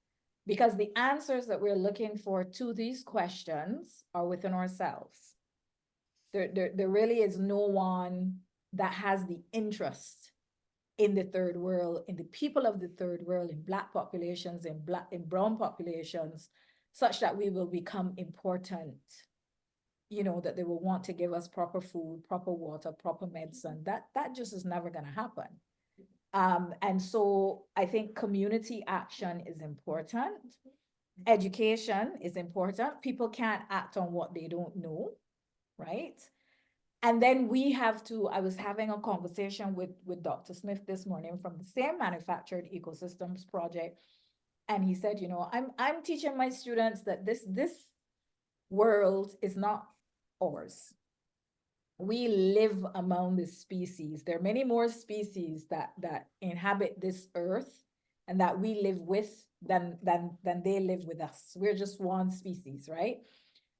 because the answers that we're looking for to these questions are within ourselves. There really is no one that has the interest in the third world, in the people of the third world, in Black populations, in brown populations, such that we will become important, that they will want to give us proper food, proper water, proper medicine. That just is never going to happen. And so I think community action is important. Education is important. People can't act on what they don't know, right? And then we have to, I was having a conversation with Dr. Smith this morning from the same Manufactured Ecosystems Project. And he said, I'm teaching my students that this world is not ours. We live among the species. There are many more species that inhabit this earth and that we live with than they live with us. We're just one species, right?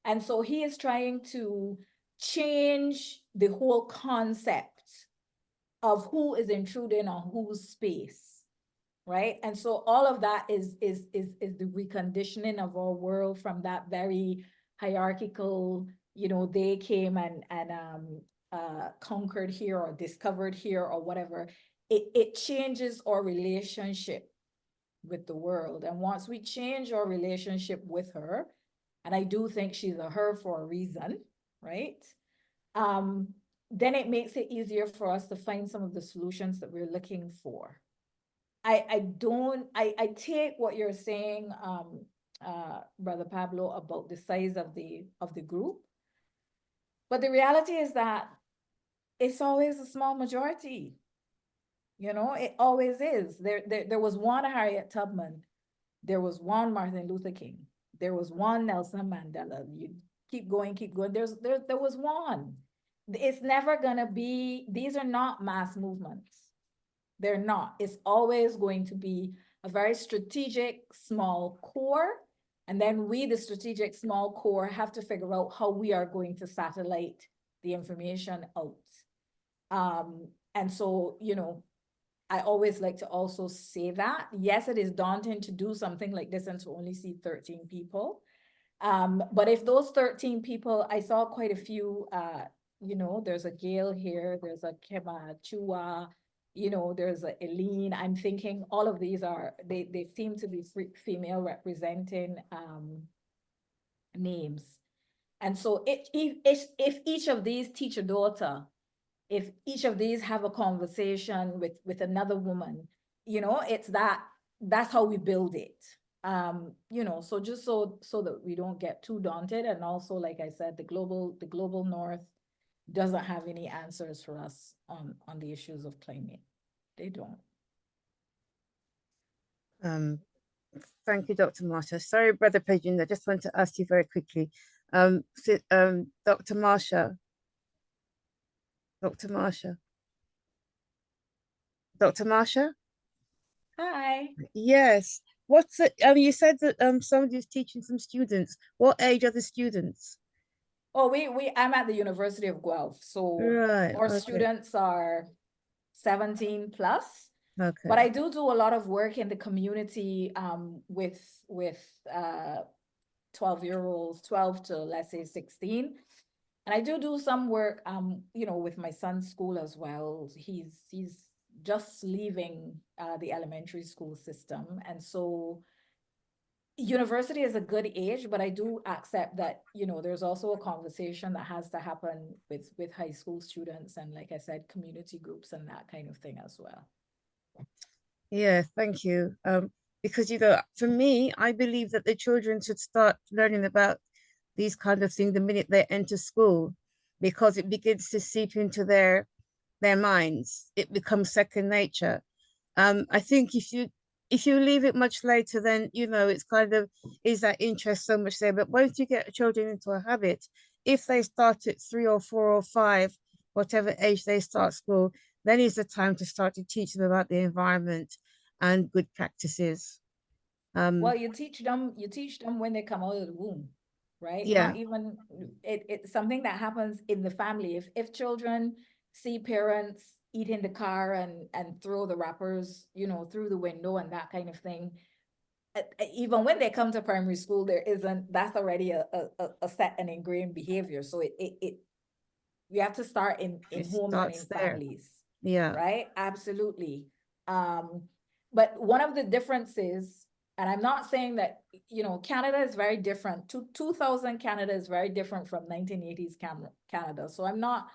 And so he is trying to change the whole concept of who is intruding on whose space, right? And so all of that is the reconditioning of our world from that very hierarchical, they came and conquered here or discovered here or whatever. It changes our relationship with the world. And once we change our relationship with her, and I do think she's a her for a reason, right? then it makes it easier for us to find some of the solutions that we're looking for. I take what you're saying, Brother Pablo, about the size of the group. But the reality is that it's always a small majority. You know, it always is. There was one Harriet Tubman, there was one Martin Luther King, there was one Nelson Mandela. You keep going. There was one. It's never gonna be, these are not mass movements. They're not. It's always going to be a very strategic small core. And then we, the strategic small core, have to figure out how we are going to satellite the information out. And so, you know, I always like to also say that, yes, it is daunting to do something like this and to only see 13 people. But if those 13 people, I saw quite a few, you know, there's a Gail here, there's a Kema Chua, you know, there's a Eileen. I'm thinking all of these are, they seem to be female representing names. And so if each of these teach a daughter, if each of these have a conversation with another woman, you know, it's that's how we build it. You know, so just so that we don't get too daunted. And also, like I said, the global north doesn't have any answers for us on the issues of climate. They don't. Thank you, Dr. Marsha. Sorry, Brother Pigeon, I just want to ask you very quickly. Dr. Marsha. Dr. Marsha. Dr. Marsha? Hi. Yes. What's it? You said that somebody's teaching some students. What age are the students? Oh, I'm at the University of Guelph, so Right. our Okay. students are 17 plus. Okay. But I do a lot of work in the community with 12-year-olds, 12 to let's say 16. And I do some work, you know, with my son's school as well. He's just leaving the elementary school system. And so university is a good age, but I do accept that, you know, there's also a conversation that has to happen with high school students and, like I said, community groups and that kind of thing as well. Yeah, thank you. Because, you know, for me, I believe that the children should start learning about these kind of things the minute they enter school, because it begins to seep into their minds. It becomes second nature. I think if you leave it much later, then, you know, it's kind of, is that interest so much there? But once you get children into a habit, if they start at 3 or 4 or 5, whatever age they start school, then is the time to start to teach them about the environment and good practices. Well, you teach them when they come out of the womb, right? Yeah. Not even, it's something that happens in the family. If children see parents eat in the car and throw the wrappers, you know, through the window and that kind of thing, even when they come to primary school, that's already a set and ingrained behavior. So we have to start in homes and in families. Yeah. Right? Absolutely. But one of the differences, and I'm not saying that, you know, Canada is very different. 2000 Canada is very different from 1980s Canada. So I'm not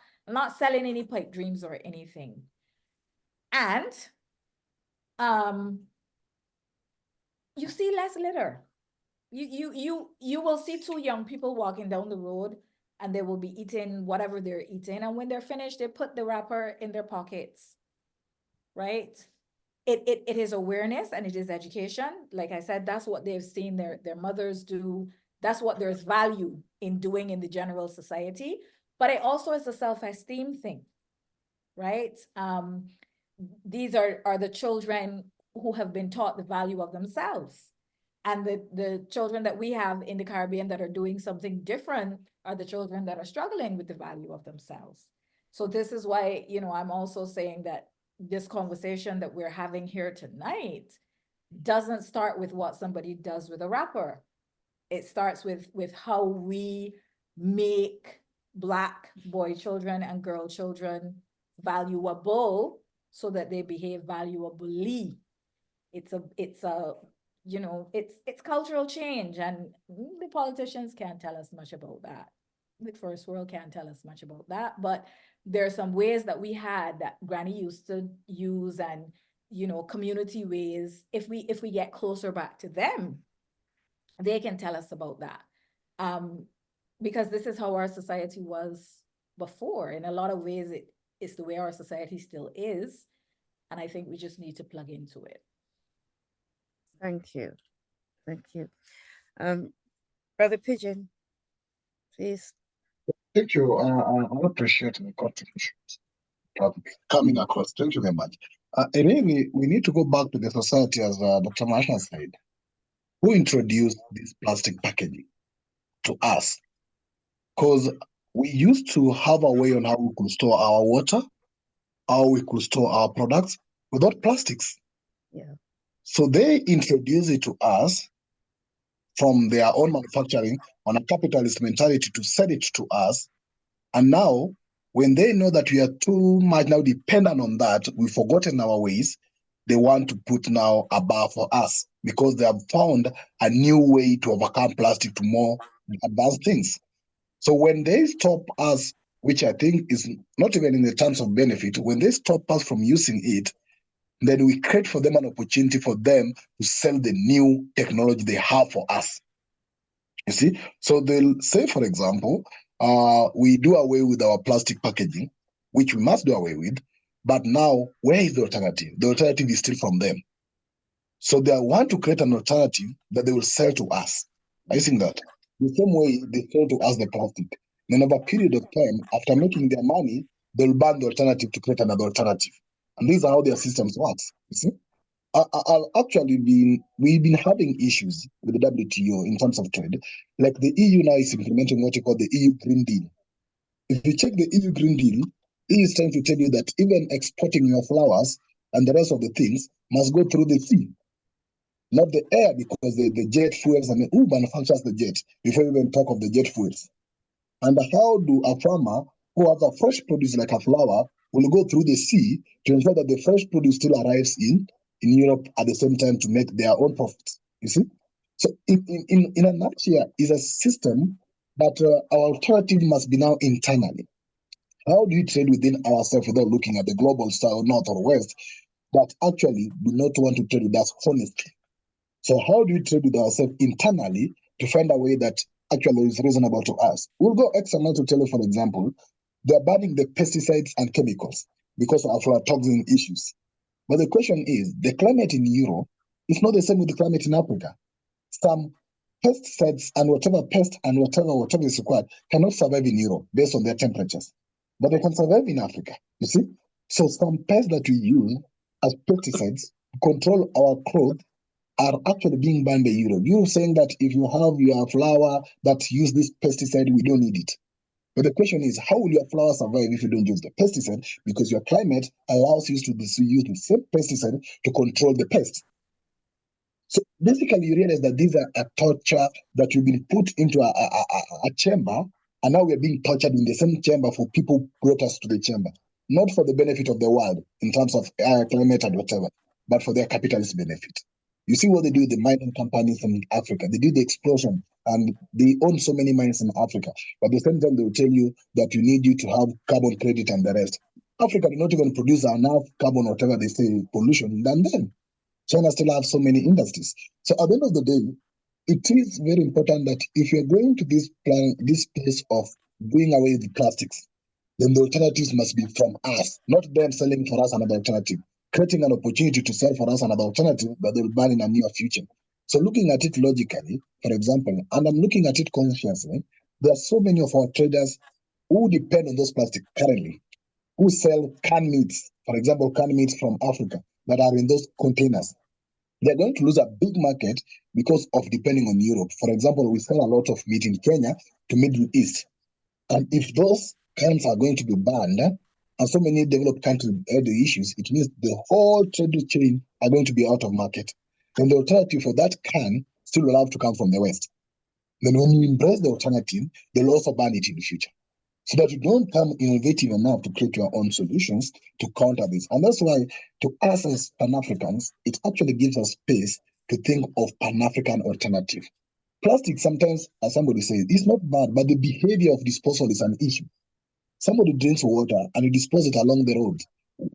selling any pipe dreams or anything. And you see less litter. You will see 2 young people walking down the road and they will be eating whatever they're eating. And when they're finished, they put the wrapper in their pockets, right? It is awareness and it is education. Like I said, that's what they've seen their mothers do. That's what there's value in doing in the general society. But it also is a self-esteem thing, right? These are the children who have been taught the value of themselves. And the children that we have in the Caribbean that are doing something different are the children that are struggling with the value of themselves. So this is why, you know, I'm also saying that this conversation that we're having here tonight doesn't start with what somebody does with a wrapper. It starts with how we make Black boy children and girl children valuable so that they behave valuably. It's a you know, it's cultural change, and the politicians can't tell us much about that. The first world can't tell us much about that, but there are some ways that we had that Granny used to use, and community ways. If we get closer back to them, they can tell us about that. Because this is how our society was before. In a lot of ways, it is the way our society still is. And I think we just need to plug into it. Thank you. Thank you. Brother Pigeon, please. Thank you. I appreciate the contributions coming across. Thank you very much. Really, we need to go back to the society, as Dr. Marsha said, who introduced this plastic packaging to us. Because we used to have a way on how we could store our water, how we could store our products without plastics. Yeah. So they introduced it to us from their own manufacturing on a capitalist mentality to sell it to us. And now, when they know that we are too much now dependent on that, we've forgotten our ways, they want to put now a bar for us because they have found a new way to overcome plastic to more advanced things. So when they stop us, which I think is not even in the terms of benefit, when they stop us from using it, then we create for them an opportunity for them to sell the new technology they have for us. You see? So they'll say, for example, we do away with our plastic packaging, which we must do away with, but now where is the alternative? The alternative is still from them. So they want to create an alternative that they will sell to us. Are you seeing that? The same way they sell to us the plastic. Then over a period of time, after making their money, they'll ban the alternative to create another alternative. And these are how their systems works. You see? We've been having issues with the WTO in terms of trade. Like the EU now is implementing what you call the EU Green Deal. If you check the EU Green Deal, EU is trying to tell you that even exporting your flowers and the rest of the things must go through the sea, not the air, because the jet fuels, and who manufactures the jet before you even talk of the jet fuels? And how do a farmer who has a fresh produce like a flower will go through the sea to ensure that the fresh produce still arrives in Europe at the same time to make their own profits? You see? So in a nutshell, is a system that our alternative must be now internally. How do we trade within ourselves without looking at the global south, north, or west that actually do not want to trade with us honestly? So how do we trade with ourselves internally to find a way that actually is reasonable to us? We'll go X amount to tell you, for example, they're banning the pesticides and chemicals because of aflatoxin issues. But the question is, the climate in Europe is not the same with the climate in Africa. Some pesticides and whatever pest and whatever is required cannot survive in Europe based on their temperatures, but they can survive in Africa, you see? So some pests that we use as pesticides to control our growth are actually being banned by Europe. Europe saying that if you have your flower that use this pesticide, we don't need it. But the question is, how will your flower survive if you don't use the pesticide? Because your climate allows you to use the same pesticide to control the pest. So basically, you realize that these are a torture that you've been put into a chamber, and now we're being tortured in the same chamber for people who brought us to the chamber, not for the benefit of the world in terms of climate and whatever, but for their capitalist benefit. You see what they do with the mining companies in Africa. They do the explosion, and they own so many mines in Africa. But at the same time, they will tell you that you need you to have carbon credit and the rest. Africa did not even produce enough carbon, whatever they say, pollution, than them. China still have so many industries. So at the end of the day, it is very important that if you're going to this place of doing away with plastics, then the alternatives must be from us, not them selling for us another alternative, creating an opportunity to sell for us another alternative that they'll ban in a near future. So looking at it logically, for example, and I'm looking at it consciously, there are so many of our traders who depend on those plastics currently, who sell canned meats, for example, canned meats from Africa that are in those containers. They're going to lose a big market because of depending on Europe. For example, we sell a lot of meat in Kenya to Middle East. And if those cans are going to be banned, and so many developed countries have the issues, it means the whole trade chain are going to be out of market. Then the alternative for that can still will have to come from the West. Then when you embrace the alternative, they'll also ban it in the future. So that you don't come innovative enough to create your own solutions to counter this. And that's why, to us as Pan-Africans, it actually gives us space to think of Pan-African alternative. Plastic sometimes, as somebody says, is not bad, but the behavior of disposal is an issue. Somebody drinks water and you dispose it along the road.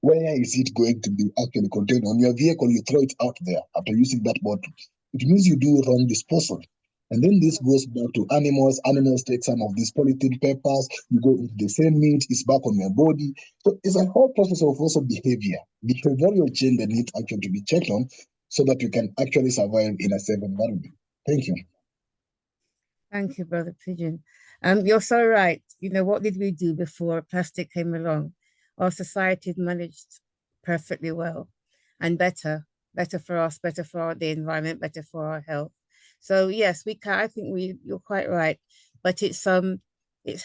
Where is it going to be actually contained? On your vehicle, you throw it out there after using that bottle. It means you do wrong disposal. And then this goes back to animals. Animals take some of these polythene papers, you go into the same meat, it's back on your body. So it's a whole process of also behavior. Behavioral change that needs actually to be checked on so that you can actually survive in a safe environment. Thank you. Thank you, Brother Pigeon. You're so right. You know, what did we do before plastic came along? Our society had managed perfectly well and better for us, better for the environment, better for our health. So yes, we can. I think you're quite right, but it's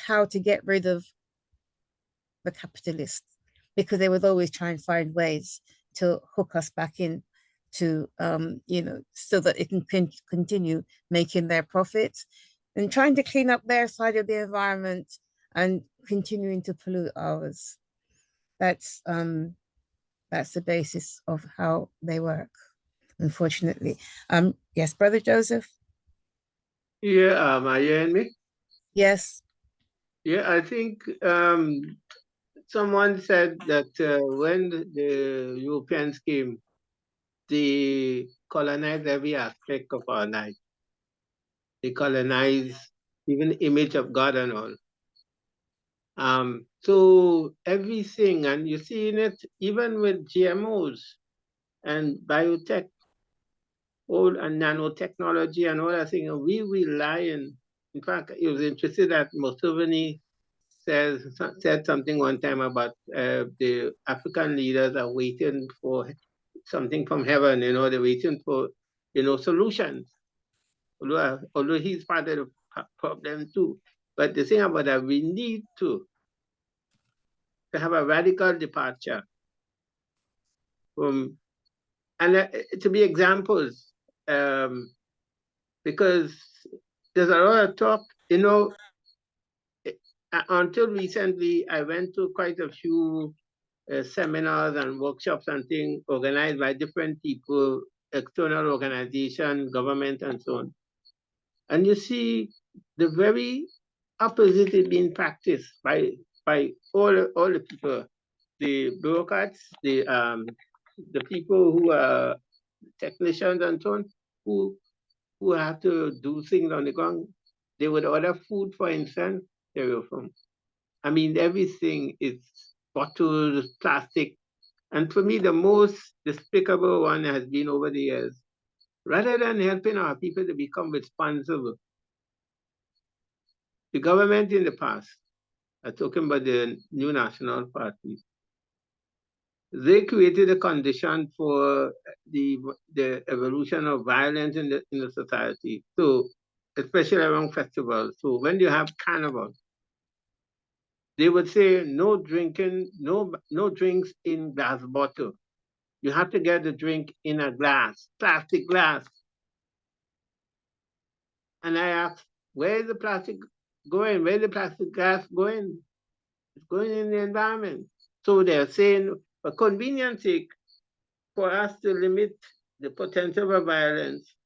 how to get rid of the capitalists, because they would always try and find ways to hook us back in to you know, so that it can continue making their profits and trying to clean up their side of the environment and continuing to pollute ours. That's the basis of how they work, unfortunately. Yes, Brother Joseph. Yeah, are you hearing me? Yes. Yeah, I think someone said that when the Europeans came, they colonized every aspect of our life. They colonized even the image of God and all. So everything, and you see in it, even with GMOs and biotech, all and nanotechnology and all that thing, we rely in fact, it was interesting that Museveni said something one time about the African leaders are waiting for something from heaven, you know, they're waiting for, you know, solutions. Although he's part of the problem too. But the thing about that, we need to have a radical departure from, and to be examples, because there's a lot of talk, you know, until recently, I went to quite a few seminars and workshops and things organized by different people, external organizations, government, and so on. And you see the very opposite is being practiced by all the people, the bureaucrats, the people who are technicians and so on, who have to do things on the ground. They would order food, for instance, styrofoam. I mean, everything is bottles, plastic. And for me, the most despicable one has been over the years. Rather than helping our people to become responsible, the government in the past, I'm talking about the new national parties, they created a condition for the evolution of violence in the society. So, especially around festivals. So when you have carnival, they would say no drinking, no drinks in glass bottle. You have to get the drink in a glass, plastic glass. And I asked, where is the plastic going? Where is the plastic glass going? It's going in the environment. So they're saying, for convenience sake, for us to limit the potential of violence,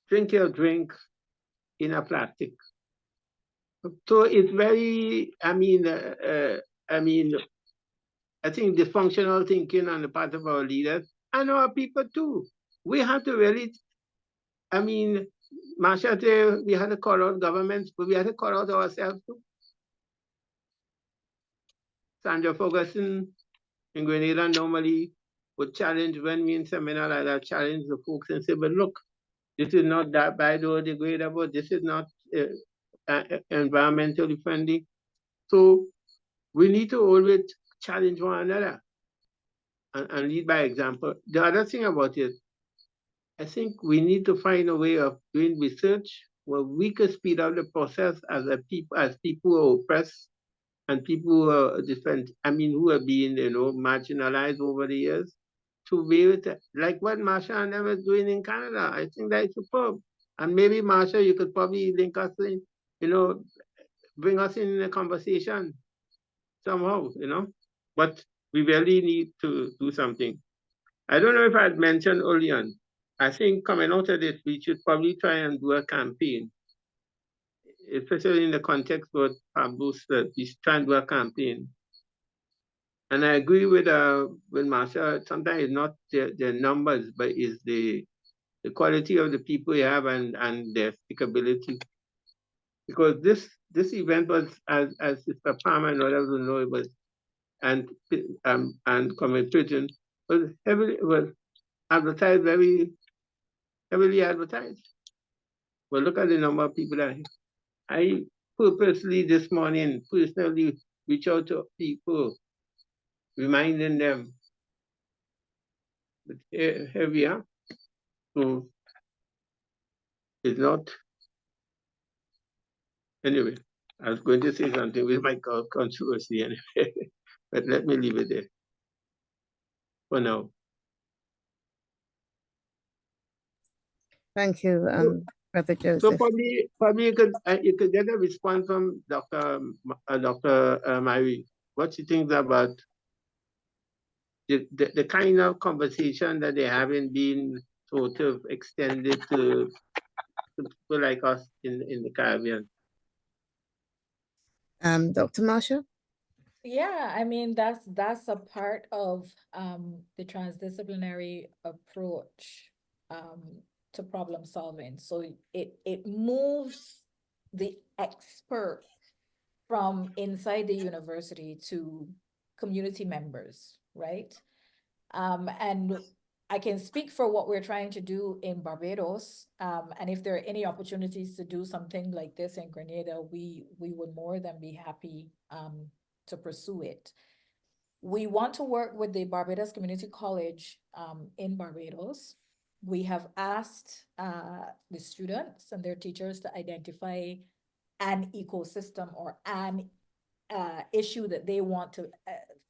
drink your drink in a plastic. So it's very, I think dysfunctional thinking on the part of our leaders and our people too. We have to really, Marsha said we had to call out governments, but we had to call out ourselves too. Sandra Ferguson in Grenada normally would challenge, when we in seminar like that, challenge the folks and say, but look, this is not that biodegradable, this is not environmentally friendly. So we need to always challenge one another and lead by example. The other thing about it, I think we need to find a way of doing research where we can speed up the process as people who are oppressed and people who are different, who are being, marginalized over the years, to be able to, like what Marsha and them is doing in Canada. I think that is superb. And maybe Marsha, you could probably link us in, bring us in a conversation somehow, but we really need to do something. I don't know if I had mentioned early on, I think coming out of this, we should probably try and do a campaign. especially in the context of boosted, he's trying to do a campaign. And I agree with Marcia, sometimes it's not the numbers, but it's the quality of the people you have and their stickability. Because this event was, as Sister Palmer and others will know, it was and Comrade was advertised, very heavily advertised. Well, look at the number of people that I purposely this morning personally reach out to people, reminding them. But here we are. So it's not. Anyway, I was going to say something with my controversy anyway, but let me leave it there for now. Thank you, Brother So Joseph. probably you could get a response from Dr. Mary. What she thinks about the kind of conversation that they haven't been sort of extended to people like us in the Caribbean. Dr. Marshall? Yeah, I mean, that's a part of the transdisciplinary approach to problem solving. So it moves the expert from inside the university to community members, right? And I can speak for what we're trying to do in Barbados. And if there are any opportunities to do something like this in Grenada, we would more than be happy to pursue it. We want to work with the Barbados Community College in Barbados. We have asked the students and their teachers to identify an ecosystem or an issue that they want to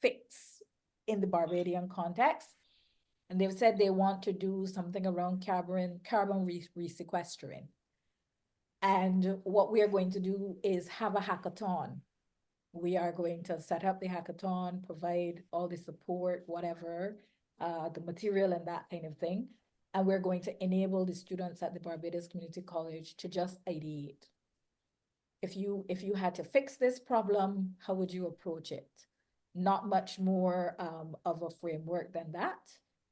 fix in the Barbadian context. And they've said they want to do something around carbon resequestering. And what we are going to do is have a hackathon. We are going to set up the hackathon, provide all the support, whatever, the material and that kind of thing. And we're going to enable the students at the Barbados Community College to just ideate. If you had to fix this problem, how would you approach it? Not much more of a framework than that.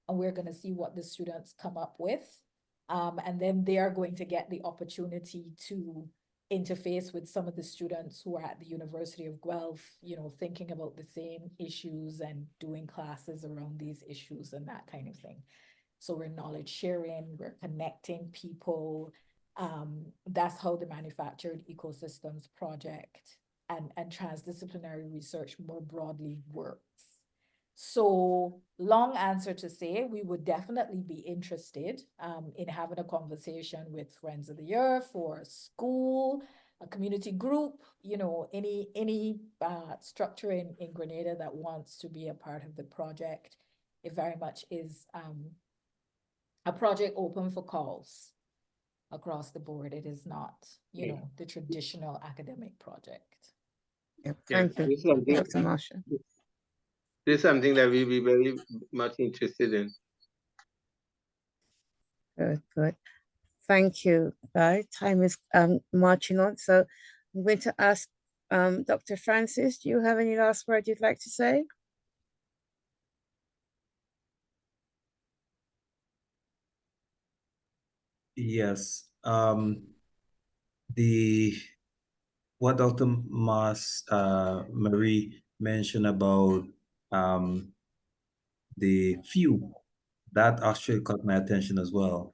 And we're going to see what the students come up with. And then they are going to get the opportunity to interface with some of the students who are at the University of Guelph, you know, thinking about the same issues and doing classes around these issues and that kind of thing. So we're knowledge sharing, we're connecting people. That's how the Manufactured Ecosystems Project and transdisciplinary research more broadly works. So long answer to say, we would definitely be interested in having a conversation with Friends of the Earth or a school, a community group, you know, any structure in Grenada that wants to be a part of the project. It very much is a project open for calls across the board. It is not, you know, the traditional academic project. Yep, thank you, Dr. Marshall. This is something that we'll be very much interested in. Good, good. Thank you. Time is marching on. So I'm going to ask Dr. Francis, do you have any last word you'd like to say? Yes. What Dr. Marie mentioned about the few, that actually caught my attention as well.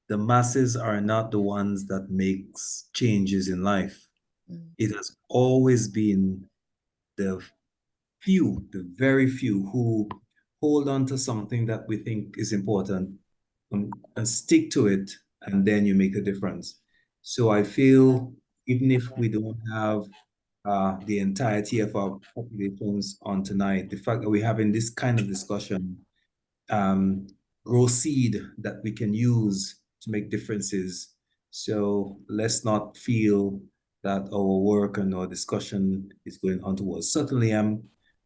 The masses are not the ones that makes changes in life. It has always been the few, the very few who hold on to something that we think is important and stick to it, and then you make a difference. So I feel even if we don't have the entirety of our populations on tonight, the fact that we're having this kind of discussion grow seed that we can use to make differences. So let's not feel that our work and our discussion is going untoward. Certainly,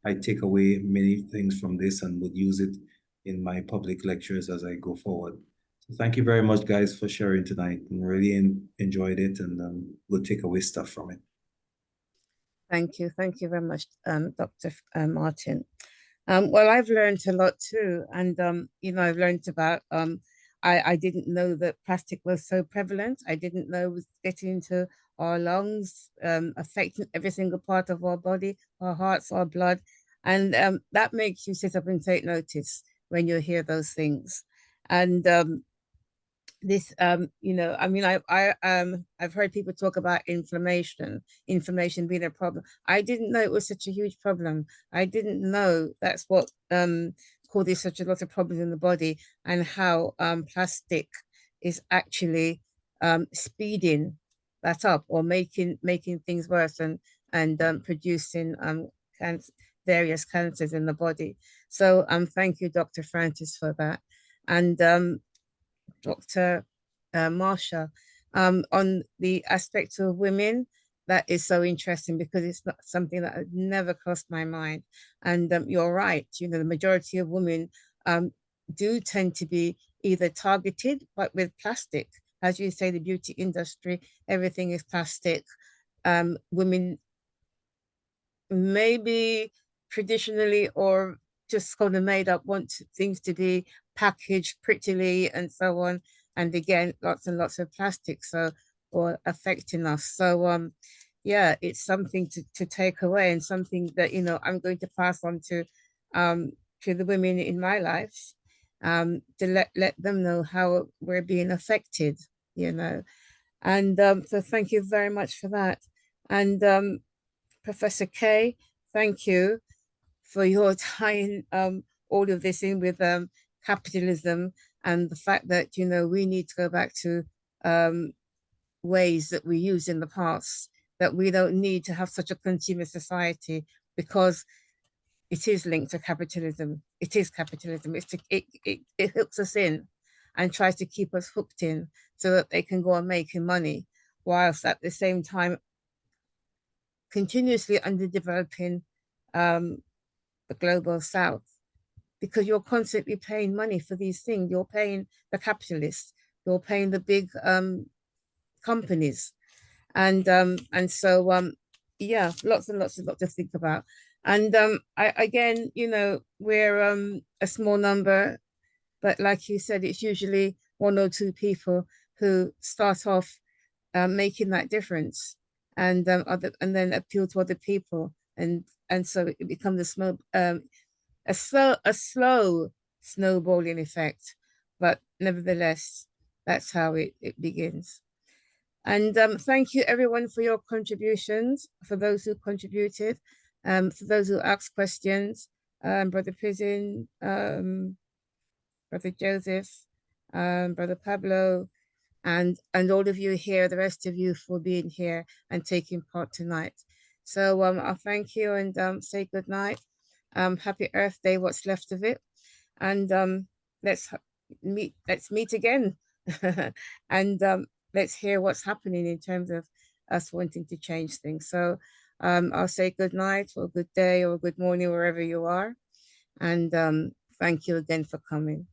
I take away many things from this and would use it in my public lectures as I go forward. So thank you very much, guys, for sharing tonight. I really enjoyed it, and we'll take away stuff from it. Thank you very much, Dr. Martin. Well, I've learned a lot too, and you know, I've learned about I didn't know that plastic was so prevalent. I didn't know it was getting into our lungs, affecting every single part of our body, our hearts, our blood, and that makes you sit up and take notice when you hear those things. And this you know, I mean, I've heard people talk about inflammation being a problem. I didn't know it was such a huge problem. I didn't know that's what causes such a lot of problems in the body, and how plastic is actually speeding that up, or making things worse, and producing various cancers in the body. So thank you, Dr. Francis, for that. And Dr. Marsha, on the aspect of women, that is so interesting, because it's not something that had never crossed my mind. And you're right, you know, the majority of women do tend to be either targeted, but with plastic. As you say, the beauty industry, everything is plastic. Women maybe traditionally, or just kind of made up, want things to be packaged prettily and so on. And again, lots and lots of plastic, so, or affecting us. So yeah, it's something to take away, and something that, you know, I'm going to pass on to the women in my life, to let them know how we're being affected, you know. And so thank you very much for that. And Professor Kay, thank you for your tying all of this in with capitalism, and the fact that, you know, we need to go back to ways that we used in the past, that we don't need to have such a consumer society, because it is linked to capitalism. It is capitalism. It hooks us in and tries to keep us hooked in, so that they can go on making money, whilst at the same time continuously underdeveloping the global south, because you're constantly paying money for these things. You're paying the capitalists, you're paying the big companies, and so yeah, lots and lots to think about. And I, again, you know, we're a small number, but like you said, it's usually one or two people who start off making that difference, and then appeal to other people, and so it becomes a slow snowballing effect, but nevertheless, that's how it begins. And thank you everyone for your contributions, for those who contributed, for those who asked questions, Brother Prison, Brother Joseph, Brother Pablo, and all of you here, the rest of you, for being here and taking part tonight. So I'll thank you and say good night. Happy Earth Day, what's left of it, and let's meet again, and let's hear what's happening in terms of us wanting to change things. So I'll say good night, or good day, or good morning, wherever you are, and thank you again for coming.